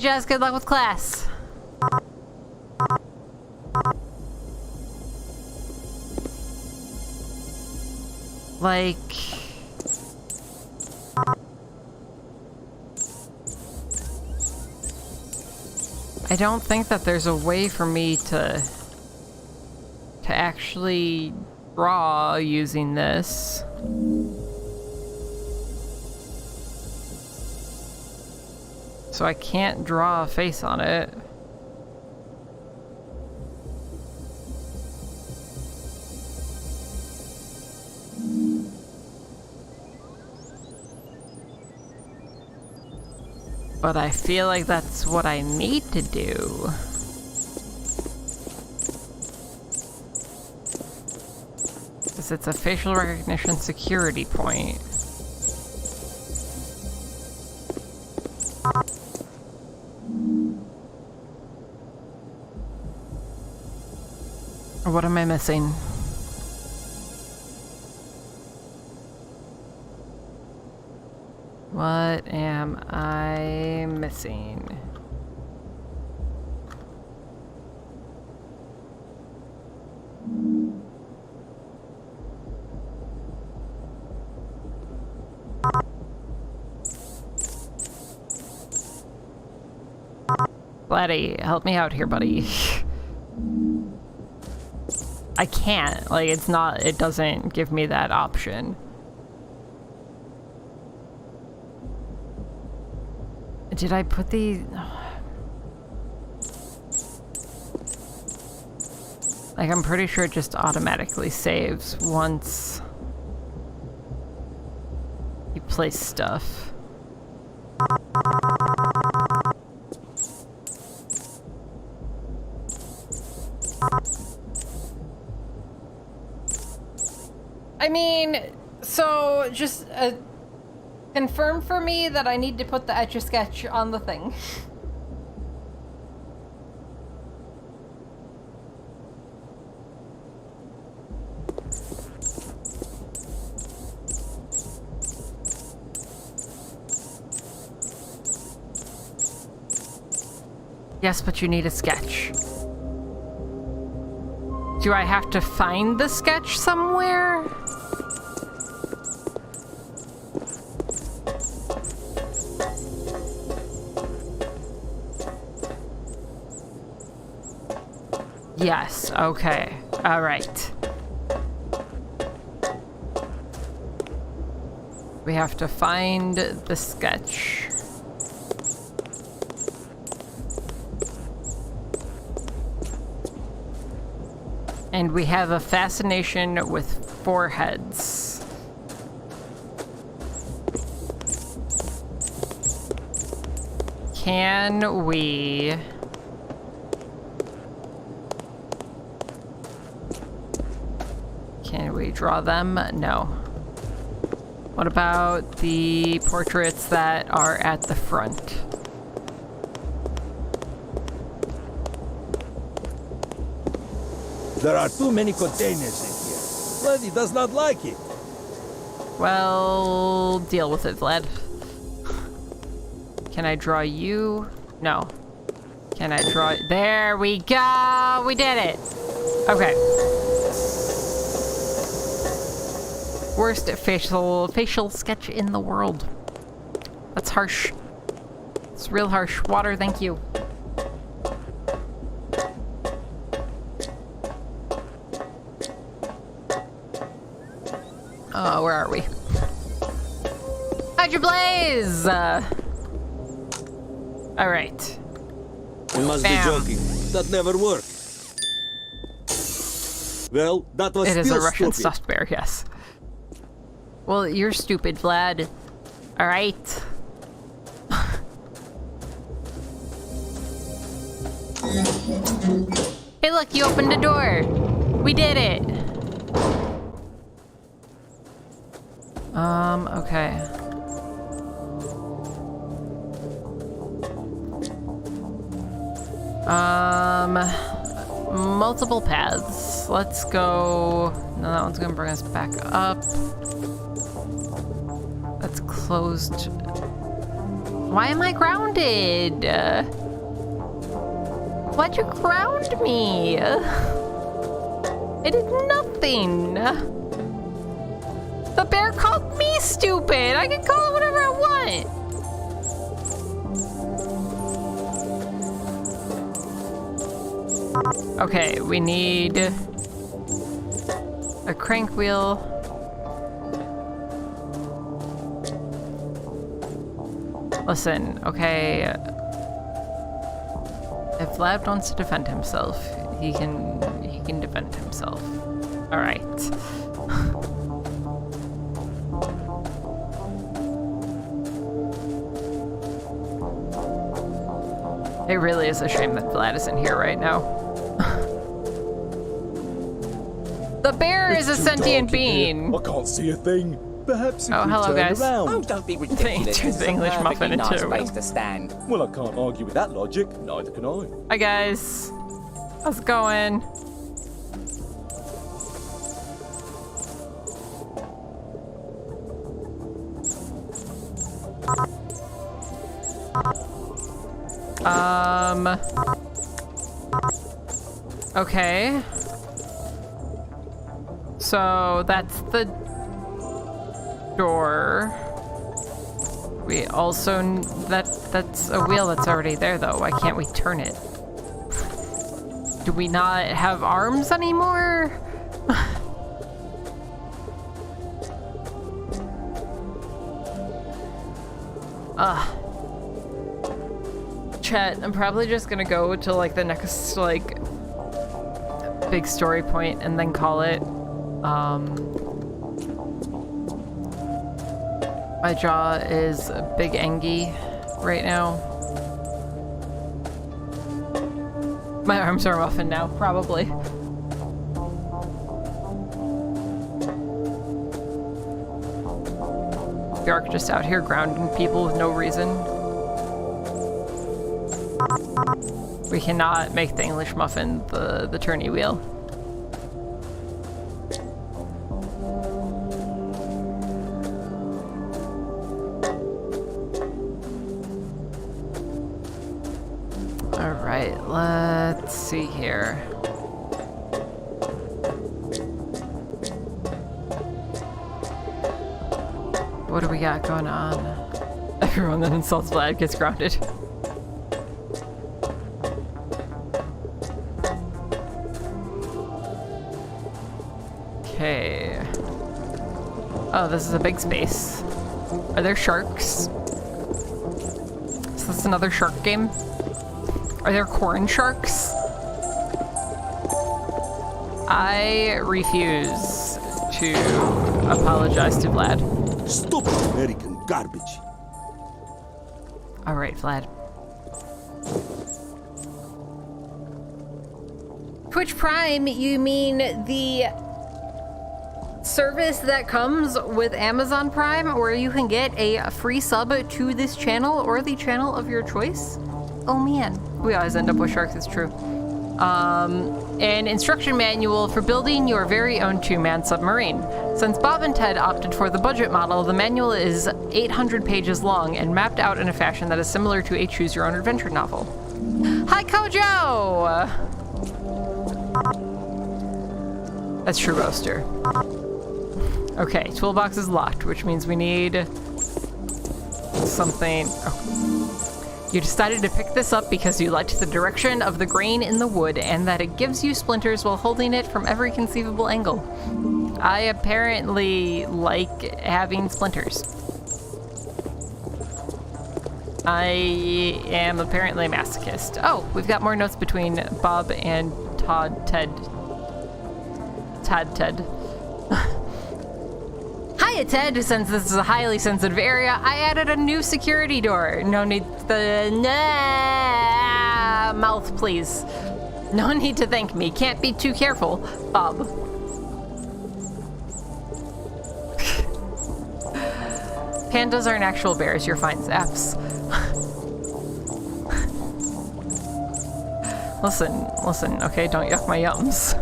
Jazz, good luck with class. Like... I don't think that there's a way for me to actually draw using this. So I can't draw a face on it. But I feel like that's what I need to do. Because it's a facial recognition security point. What am I missing? What am I missing? Laddie, help me out here, buddy. I can't. Like, it's not, it doesn't give me that option. Did I put the... Like, I'm pretty sure it just automatically saves once you place stuff. I mean, so just confirm for me that I need to put the Etch-a-Sketch on the thing. Yes, but you need a sketch. Do I have to find the sketch somewhere? Yes, okay. All right. We have to find the sketch. And we have a fascination with foreheads. Can we... Can we draw them? No. What about the portraits that are at the front? There are too many containers in here. Vladdy does not like it. Well, deal with it, Vlad. Can I draw you? No. Can I draw? There we go! We did it! Okay. Worst facial sketch in the world. That's harsh. It's real harsh. Water, thank you. Where are we? How'd you blaze? Alright. You must Bam. be joking. That never worked. Well, that was It is still a Russian stupid. stuffed bear, yes. Well, you're stupid, Vlad. Alright. Hey, look, you opened a door. We did it. Okay. Multiple paths. Let's go. No, that one's gonna bring us back up. That's closed. Why am I grounded? Why'd you ground me? I did nothing. The bear called me stupid. I can call it whatever I want. Okay, we need a crank wheel. Listen, okay. If Vlad wants to defend himself, he can defend himself. All right. It really is a shame that Vlad isn't here right now. The bear is a sentient being. I can't see a thing. Perhaps if Oh, you hello, turned guys. around. Oh, don't be ridiculous. Turns the English muffin into nice a wheel. place to stand. Well, I can't argue with that logic. Neither can I. Hi guys. How's it going? Okay. So that's the door. We also that's a wheel that's already there though. Why can't we turn it? Do we not have arms anymore? Chat, I'm probably just gonna go to like the next like big story point and then call it. My jaw is a big angy right now. My arms are muffin now, probably. Bjork just out here grounding people with no reason. We cannot make the English muffin the turny wheel. Alright, let's see here. What do we got going on? Everyone that insults Vlad gets grounded. Okay. Oh, this is a big space. Are there sharks? Is this another shark game? Are there corn sharks? I refuse to apologize to Vlad. Stupid American garbage. All right, Vlad. Twitch Prime, you mean the service that comes with Amazon Prime where you can get a free sub to this channel or the channel of your choice. Oh man, we always end up with sharks, it's true. An instruction manual for building your very own 2-man submarine. Since Bob and Ted opted for the budget model, the manual is 800 pages long and mapped out in a fashion that is similar to a choose-your-own-adventure novel. Hi, Kojo! That's true, Roaster. Okay, toolbox is locked, which means we need something. Oh. You decided to pick this up because you liked the direction of the grain in the wood and that it gives you splinters while holding it from every conceivable angle. I apparently like having splinters. I am apparently a masochist. Oh, we've got more notes between Bob and Ted. Hiya, Ted. Since this is a highly sensitive area, I added a new security door. No need mouth, please. No need to thank me. Can't be too careful, Bob. Pandas aren't actual bears. You're fine, Zaps. Listen, okay? Don't yuck my yums.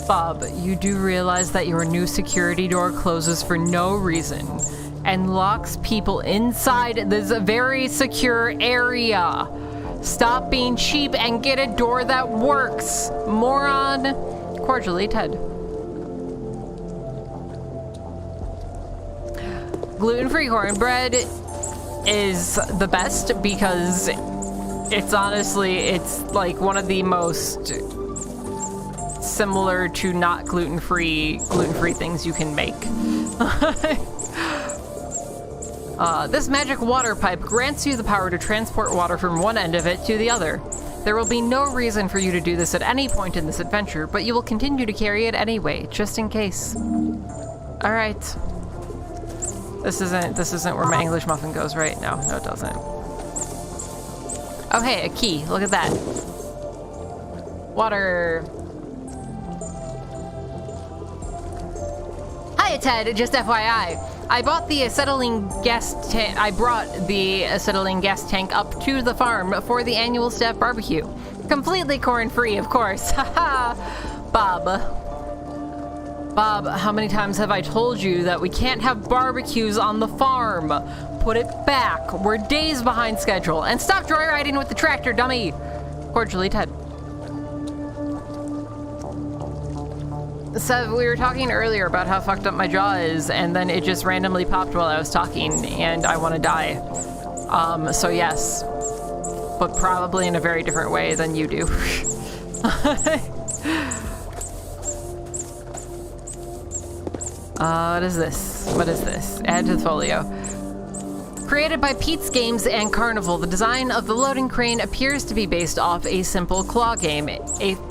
Bob, you do realize that your new security door closes for no reason and locks people inside this very secure area. Stop being cheap and get a door that works, moron. Cordially, Ted. Gluten-free cornbread is the best because it's like one of the most similar to not gluten-free things you can make. This magic water pipe grants you the power to transport water from one end of it to the other. There will be no reason for you to do this at any point in this adventure, but you will continue to carry it anyway, just in case. Alright. This isn't where my English muffin goes, right? No, it doesn't. Oh hey, a key. Look at that. Water. Hiya, Ted. Just FYI, I brought the acetylene gas tank up to the farm for the annual staff barbecue. Completely corn-free, of course. Haha. Bob, how many times have I told you that we can't have barbecues on the farm? Put it back. We're days behind schedule. And stop joyriding with the tractor, dummy. Cordially, Ted. So we were talking earlier about how fucked up my jaw is, and then it just randomly popped while I was talking, and I want to die. So yes, but probably in a very different way than you do. What is this? What is this? Add to the folio. Created by Pete's Games and Carnival, the design of the loading crane appears to be based off a simple claw game.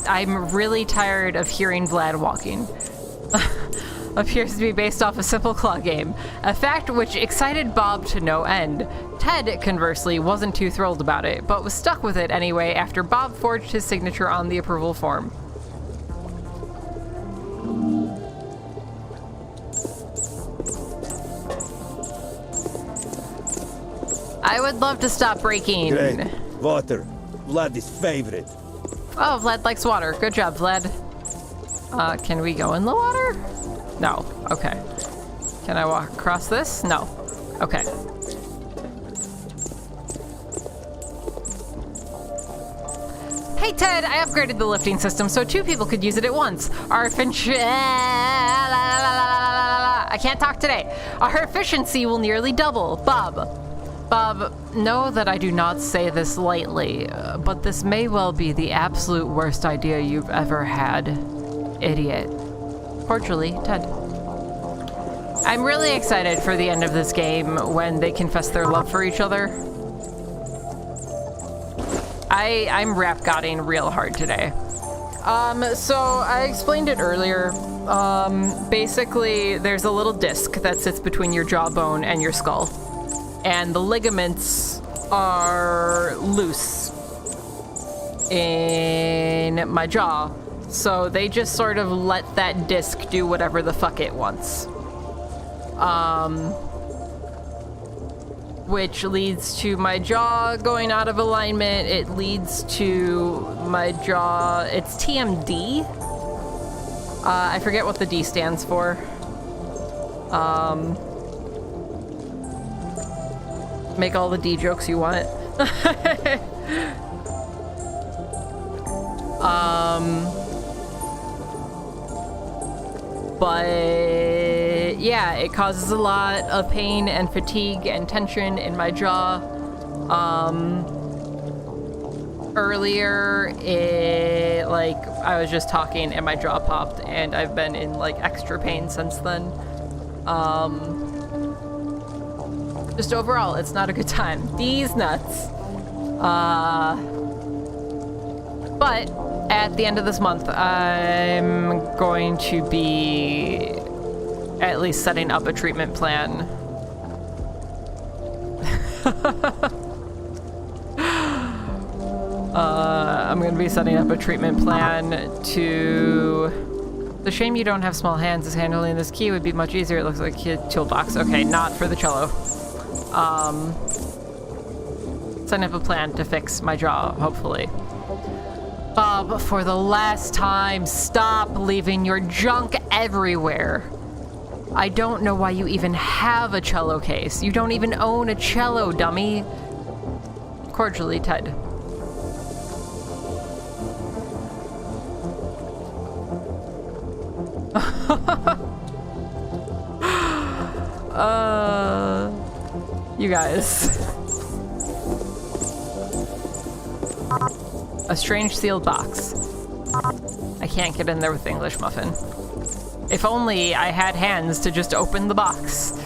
I'm really tired of hearing Vlad walking. Appears to be based off a simple claw game, a fact which excited Bob to no end. Ted, conversely, wasn't too thrilled about it, but was stuck with it anyway after Bob forged his signature on the approval form. I would love to stop breaking. Great. Water. Vlad's favorite. Oh, Vlad likes water. Good job, Vlad. Can we go in the water? No. Okay. Can I walk across this? No. Okay. Hey, Ted, I upgraded the lifting system so 2 people could use it at once. I can't talk today. Our efficiency will nearly double. Bob, know that I do not say this lightly, but this may well be the absolute worst idea you've ever had. Idiot. Cordially, Ted. I'm really excited for the end of this game when they confess their love for each other. I'm rap-godding real hard today. So I explained it earlier. Basically, there's a little disc that sits between your jawbone and your skull. And the ligaments are loose in my jaw. So they just sort of let that disc do whatever the fuck it wants. Which leads to my jaw going out of alignment. It leads to my jaw, it's TMD. I forget what the D stands for. Make all the D jokes you want. But yeah, it causes a lot of pain and fatigue and tension in my jaw. Earlier, I was just talking and my jaw popped, and I've been in like extra pain since then. Just overall, it's not a good time. These nuts. But at the end of this month, I'm going to be at least setting up a treatment plan. I'm going to be setting up a treatment plan to... The shame you don't have small hands, as handling this key would be much easier. It looks like a toolbox. Okay, not for the cello. Setting up a plan to fix my jaw, hopefully. Bob, for the last time, stop leaving your junk everywhere. I don't know why you even have a cello case. You don't even own a cello, dummy. Cordially, Ted. You guys. A strange sealed box. I can't get in there with the English muffin. If only I had hands to just open the box.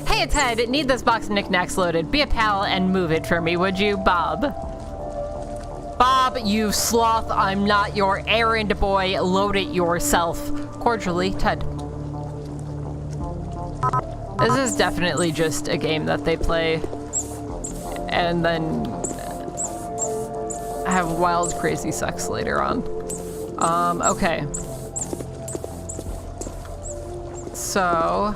Hey, it's Ted. Need this box of knickknacks loaded. Be a pal and move it for me, would you, Bob? Bob, you sloth. I'm not your errand boy. Load it yourself. Cordially, Ted. This is definitely just a game that they play and then have wild, crazy sex later on. Okay. So...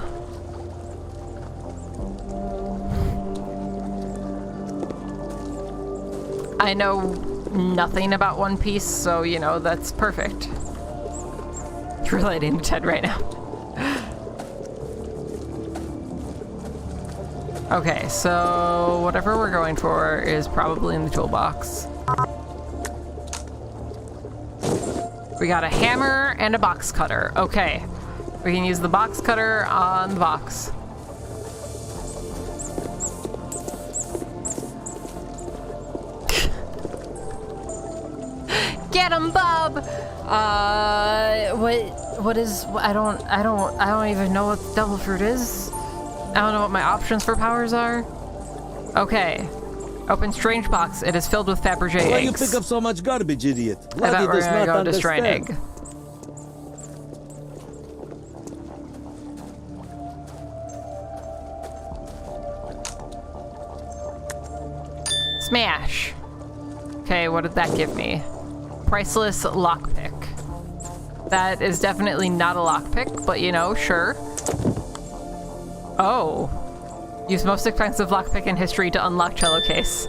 I know nothing about One Piece, so, you know, that's perfect. Relating to Ted right now. Okay, so whatever we're going for is probably in the toolbox. We got a hammer and a box cutter. Okay, we can use the box cutter on the box. Get him, Bob! What is, I don't even know what devil fruit is. I don't know what my options for powers are. Okay. Open strange box. It is filled with Fabergé eggs. Why you pick up so much garbage, idiot? I bet we're gonna go destroy an egg. Smash. Okay, what did that give me? Priceless lockpick. That is definitely not a lockpick, but you know, sure. Oh. Use most expensive lockpick in history to unlock cello case.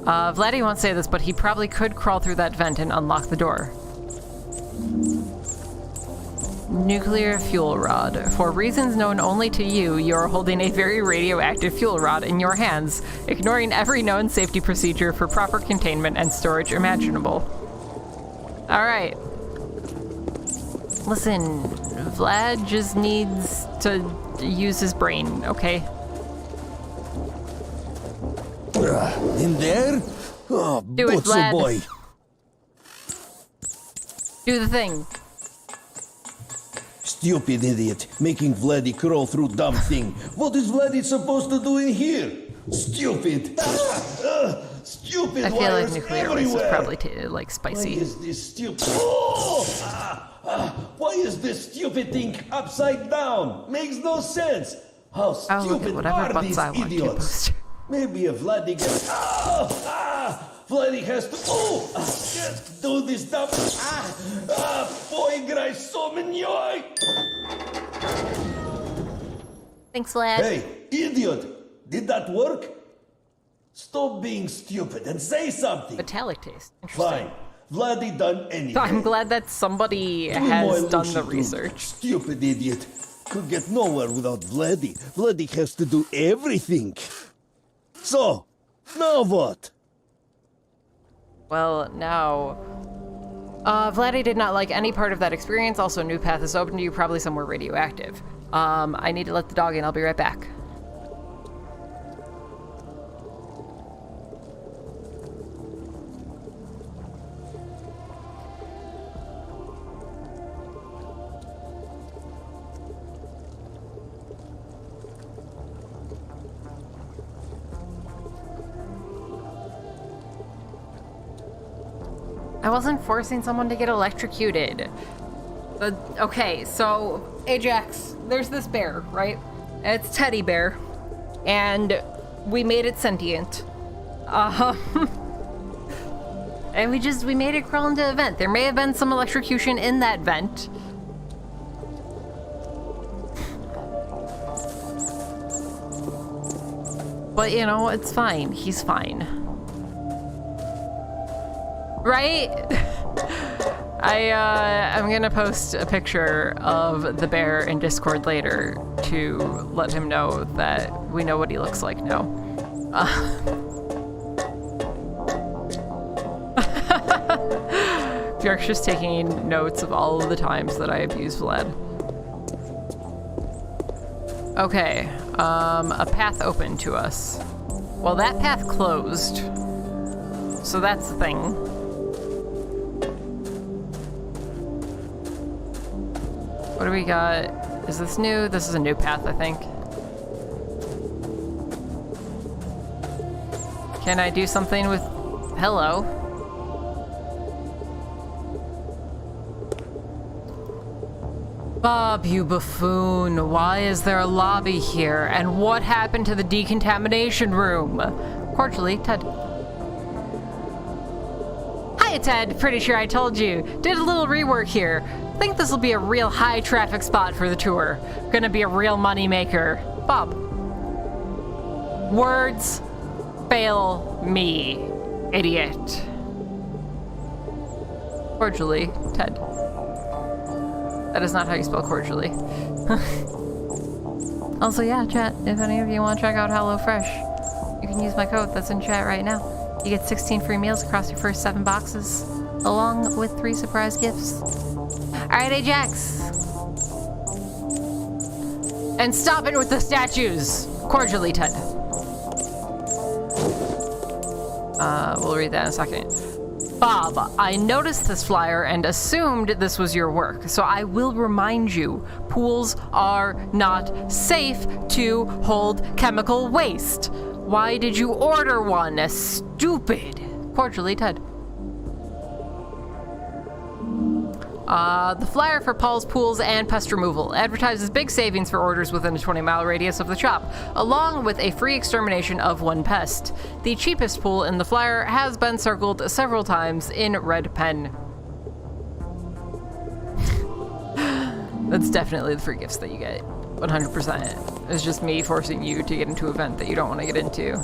Vladdy won't say this, but he probably could crawl through that vent and unlock the door. Nuclear fuel rod. For reasons known only to you, you're holding a very radioactive fuel rod in your hands, ignoring every known safety procedure for proper containment and storage imaginable. Alright. Listen, Vlad just needs to use his brain, okay? In there? Oh, Do it, Vlad. boy. Do the thing. Stupid idiot, making Vladdy crawl through dumb thing. What is Vladdy supposed to do in here? Stupid. Stupid. I feel like nuclear waste is everywhere. probably like spicy. Why is this stupid? Why is this stupid thing upside down? Makes no sense. How I'll look at stupid whatever are butts these I want to idiots? post. Maybe a Vladdy gets... Vladdy has to. Oh! Can't do this stuff. Boy, grej so menjoj! Thanks, lad. Hey, idiot! Did that work? Stop being stupid and say something. Metallic taste. Interesting. Fine. Vladdy done anything. I'm glad that somebody Do has my done the Lucy research. too. Stupid idiot. Could get nowhere without Vladdy. Vladdy has to do everything. So, now what? Well, now... Vladdy did not like any part of that experience. Also, a new path is open to you, probably somewhere radioactive. I need to let the dog in. I'll be right back. I wasn't forcing someone to get electrocuted. Okay, so Ajax, there's this bear, right? It's Teddy Bear, and we made it sentient. And we made it crawl into a vent. There may have been some electrocution in that vent. But you know, it's fine. He's fine. Right? I'm gonna post a picture of the bear in Discord later to let him know that we know what he looks like now. Bjork's just taking notes of all of the times that I abuse Vlad. Okay, a path open to us. Well, that path closed. So that's the thing. What do we got? Is this new? This is a new path, I think. Can I do something with... Hello? Bob, you buffoon. Why is there a lobby here? And what happened to the decontamination room? Cordially, Ted. Hiya, Ted. Pretty sure I told you. Did a little rework here. Think this will be a real high traffic spot for the tour. Gonna be a real money maker. Bob. Words fail me, idiot. Cordially, Ted. That is not how you spell cordially. Also, yeah, chat, if any of you want to check out HelloFresh, you can use my code that's in chat right now. You get 16 free meals across your first 7 boxes, along with 3 surprise gifts. Alright, Ajax. And stop it with the statues. Cordially, Ted. We'll read that in a second. Bob, I noticed this flyer and assumed this was your work, so I will remind you, pools are not safe to hold chemical waste. Why did you order one? Stupid. Cordially, Ted. The flyer for Paul's Pools and Pest Removal advertises big savings for orders within a 20-mile radius of the shop, along with a free extermination of 1 pest. The cheapest pool in the flyer has been circled several times in red pen. That's definitely the free gifts that you get. 100%. It's just me forcing you to get into an event that you don't want to get into.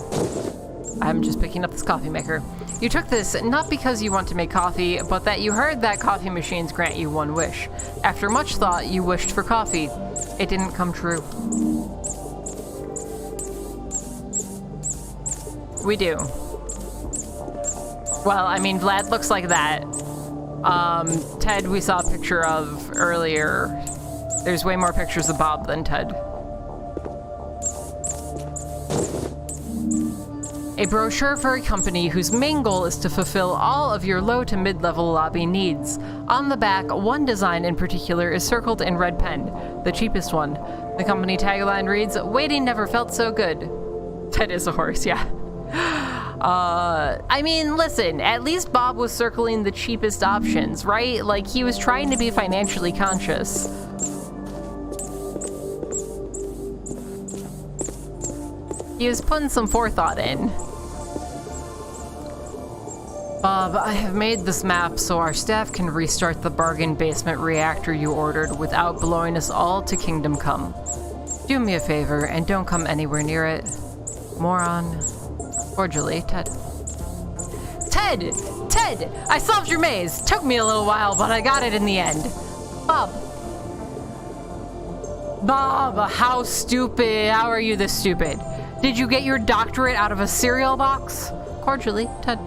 I'm just picking up this coffee maker. You took this not because you want to make coffee, but that you heard that coffee machines grant you 1 wish. After much thought, you wished for coffee. It didn't come true. We do. Well, I mean, Vlad looks like that. Ted we saw a picture of earlier. There's way more pictures of Bob than Ted. A brochure for a company whose main goal is to fulfill all of your low to mid-level lobby needs. On the back, one design in particular is circled in red pen, the cheapest one. The company tagline reads, "Waiting never felt so good." Ted is a horse, yeah. I mean, listen, at least Bob was circling the cheapest options, right? Like, he was trying to be financially conscious. He was putting some forethought in. Bob, I have made this map so our staff can restart the bargain basement reactor you ordered without blowing us all to Kingdom Come. Do me a favor and don't come anywhere near it. Moron. Cordially, Ted. Ted! Ted! I solved your maze! Took me a little while, but I got it in the end. Bob. Bob, how stupid. How are you this stupid? Did you get your doctorate out of a cereal box? Cordially, Ted.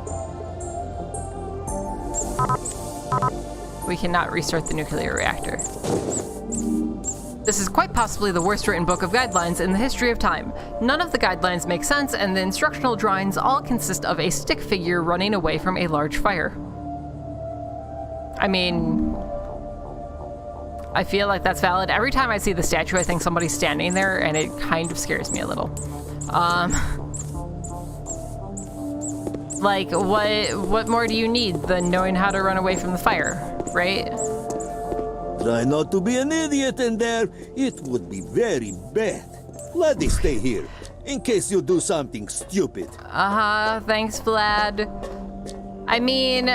We cannot restart the nuclear reactor. This is quite possibly the worst written book of guidelines in the history of time. None of the guidelines make sense, and the instructional drawings all consist of a stick figure running away from a large fire. I mean, I feel like that's valid. Every time I see the statue, I think somebody's standing there, and it kind of scares me a little. Like, what more do you need than knowing how to run away from the fire, right? Try not to be an idiot in there. It would be very bad. Let me stay here, in case you do something stupid. Uh-huh, thanks, Vlad. I mean,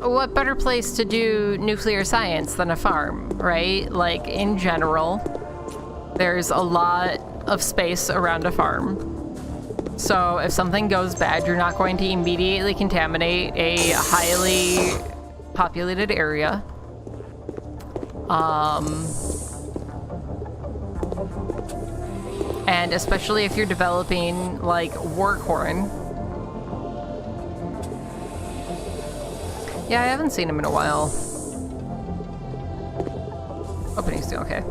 what better place to do nuclear science than a farm, right? Like, in general, there's a lot of space around a farm. So if something goes bad, you're not going to immediately contaminate a highly populated area. And especially if you're developing, like, Warcorn. Yeah, I haven't seen him in a while. Opening's doing okay.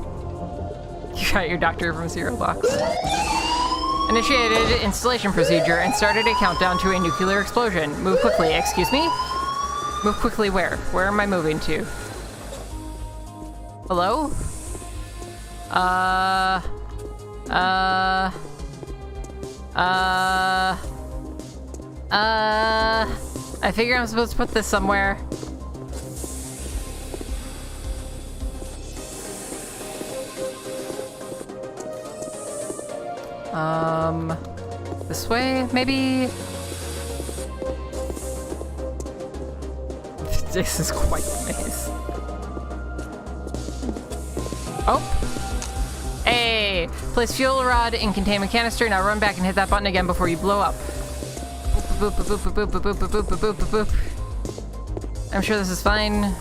You got your doctor from a cereal box. Initiated installation procedure and started a countdown to a nuclear explosion. Move quickly, excuse me? Move quickly where? Where am I moving to? Hello? I figure I'm supposed to put this somewhere. This way, maybe? This is quite the maze. Oh! Hey! Place fuel rod in containment canister. Now run back and hit that button again before you blow up. Boop, boop, boop, boop, boop, boop, boop, boop, boop, boop, boop. I'm sure this is fine.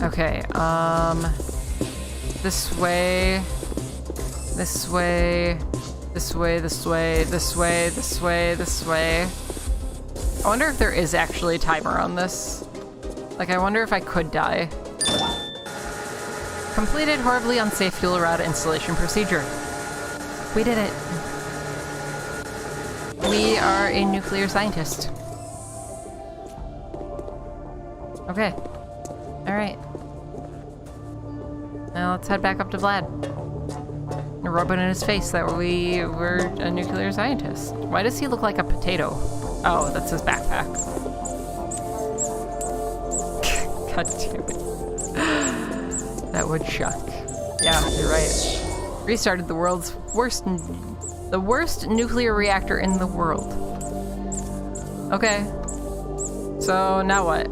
Okay, this way, this way, this way, this way, this way, this way, this way. I wonder if there is actually a timer on this. Like, I wonder if I could die. Completed horribly unsafe fuel rod installation procedure. We did it. We are a nuclear scientist. Okay. Alright. Now let's head back up to Vlad. And rub it in his face that we were a nuclear scientist. Why does he look like a potato? Oh, that's his backpack. God damn it. That would suck. Yeah, you're right. Restarted the world's worst nuclear reactor in the world. Okay. So now what?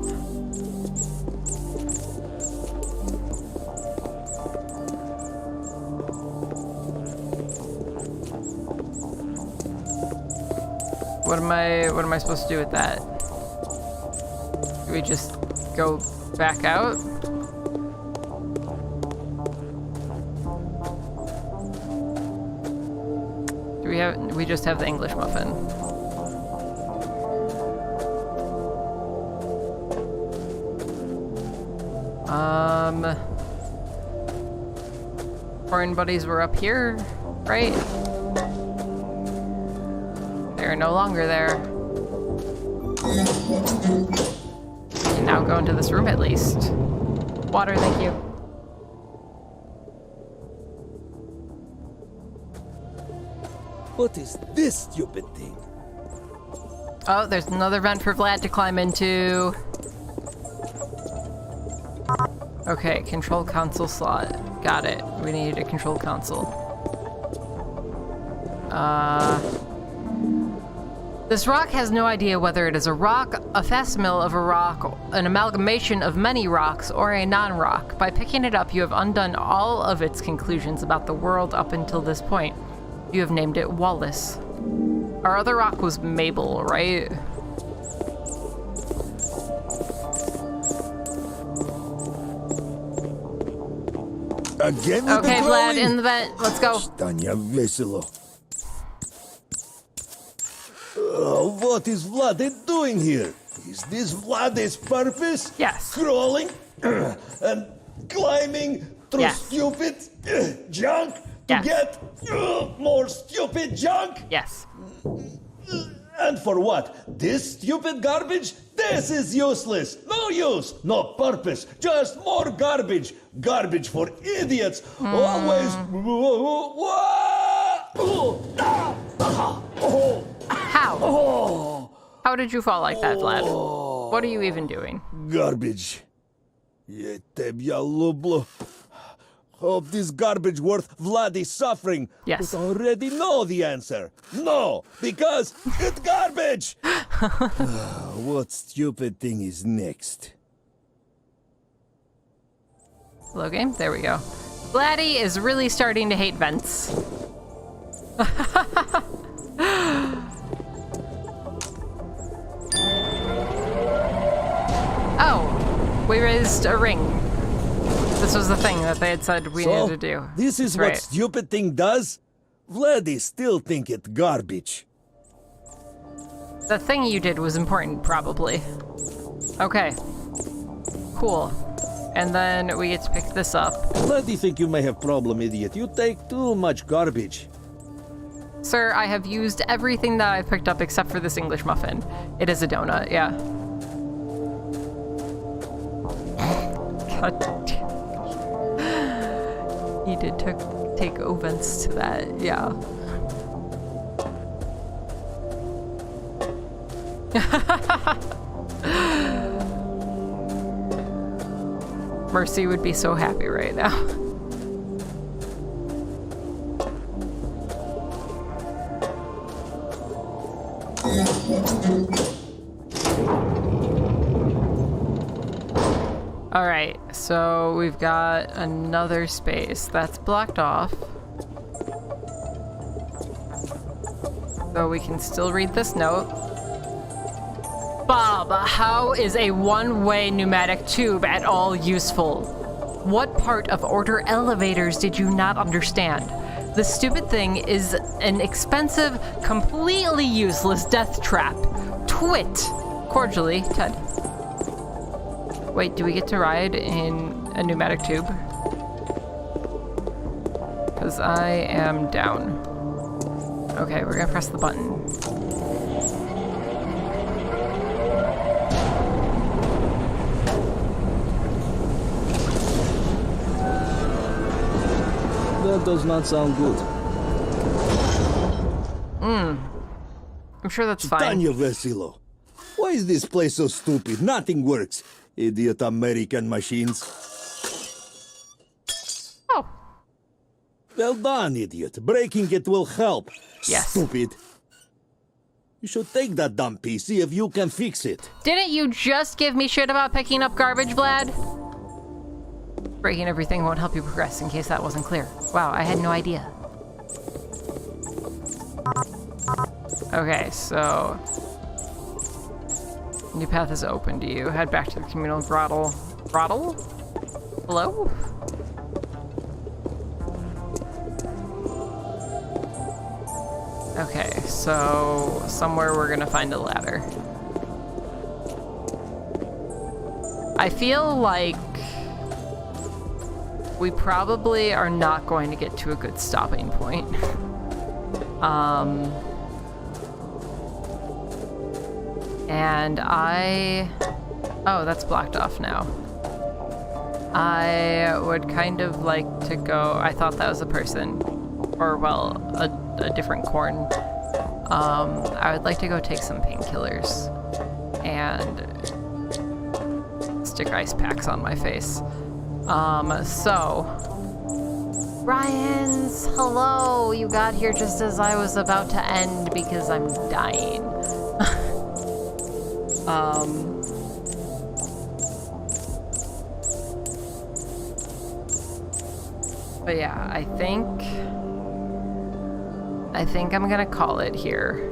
What am I supposed to do with that? Do we just go back out? We just have the English muffin. Foreign buddies were up here, right? They're no longer there. We can now go into this room at least. Water, thank you. What is this stupid thing? Oh, there's another vent for Vlad to climb into. Okay, control console slot. Got it. We need a control console. This rock has no idea whether it is a rock, a facsimile of a rock, an amalgamation of many rocks, or a non-rock. By picking it up, you have undone all of its conclusions about the world up until this point. You have named it Wallace. Our other rock was Mabel, right? Again with Okay, the Vlad, drawing? in the vent. Let's go. Stania veselo. What is Vlad doing here? Is this Vlad's purpose? Yes. Crawling and climbing through Yes. stupid junk to Yes. get more stupid junk? Yes. And for what? This stupid garbage? This is useless. No use, no purpose. Just more garbage. Garbage for idiots. Always. How? How did you fall like that, Vlad? What are you even doing? Garbage. Я тебя люблю. Hope this garbage worth Vladi's suffering. Yes. But already know the answer. No, because it's garbage. What stupid thing is next? Hello, game. There we go. Vladdy is really starting to hate vents. Oh, we raised a ring. This was the thing that they had said we needed to do. This is That's what right. stupid thing does? Vladdy still think it garbage. The thing you did was important, probably. Okay. Cool. And then we get to pick this up. Vladdy think you may have problem, idiot. You take too much garbage. Sir, I have used everything that I've picked up except for this English muffin. It is a donut, yeah. God. He did take offense to that, yeah. Mercy would be so happy right now. Alright, so we've got another space that's blocked off. So we can still read this note. Bob, how is a one-way pneumatic tube at all useful? What part of order elevators did you not understand? The stupid thing is an expensive, completely useless death trap. Twit! Cordially, Ted. Wait, do we get to ride in a pneumatic tube? Because I am down. Okay, we're gonna press the button. That does not sound good. I'm sure that's fine. Tanya Vesilo. Why is this place so stupid? Nothing works. Idiot American machines. Oh, Well done, idiot. Breaking it will help. Yes. Stupid. You should take that dumb piece, see if you can fix it. didn't you just give me shit about picking up garbage, Vlad? Breaking everything won't help you progress, in case that wasn't clear. Wow, I had no idea. Okay, so... New path is open to you. Head back to the communal grotto. Grotto? Hello? Okay, so somewhere we're gonna find a ladder. I feel like we probably are not going to get to a good stopping point. And oh, that's blocked off now. I would kind of like to go, I thought that was a person, or well, a different corn. I would like to go take some painkillers and stick ice packs on my face. So Ryans, hello. You got here just as I was about to end because I'm dying. But yeah, I think I'm gonna call it here.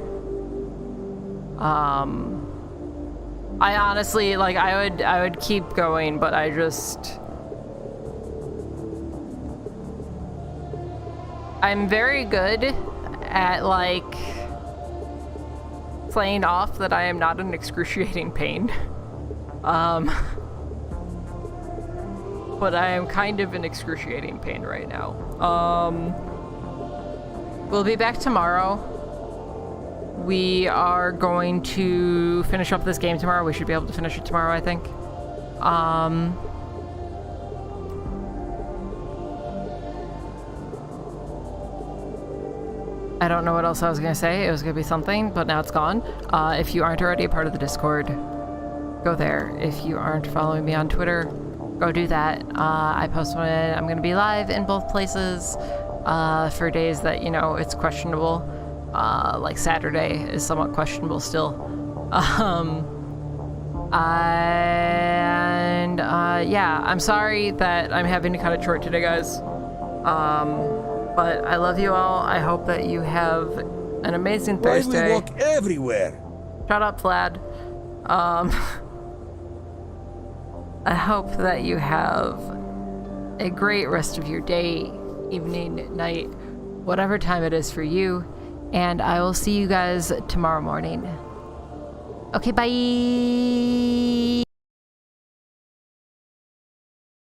I honestly, like, I would keep going, but I'm very good at, like, playing off that I am not in excruciating pain. But I am kind of in excruciating pain right now. We'll be back tomorrow. We are going to finish up this game tomorrow. We should be able to finish it tomorrow, I think. I don't know what else I was gonna say. It was gonna be something, but now it's gone. If you aren't already a part of the Discord, go there. If you aren't following me on Twitter, go do that. I post when I'm gonna be live in both places for days that, you know, it's questionable. Like Saturday is somewhat questionable still. Yeah, I'm sorry that I'm having to cut it short today, guys. But I love you all. I hope that you have an amazing Thursday. Why we walk everywhere? Shut up, Vlad. I hope that you have a great rest of your day, evening, night, whatever time it is for you. And I will see you guys tomorrow morning. Okay, bye!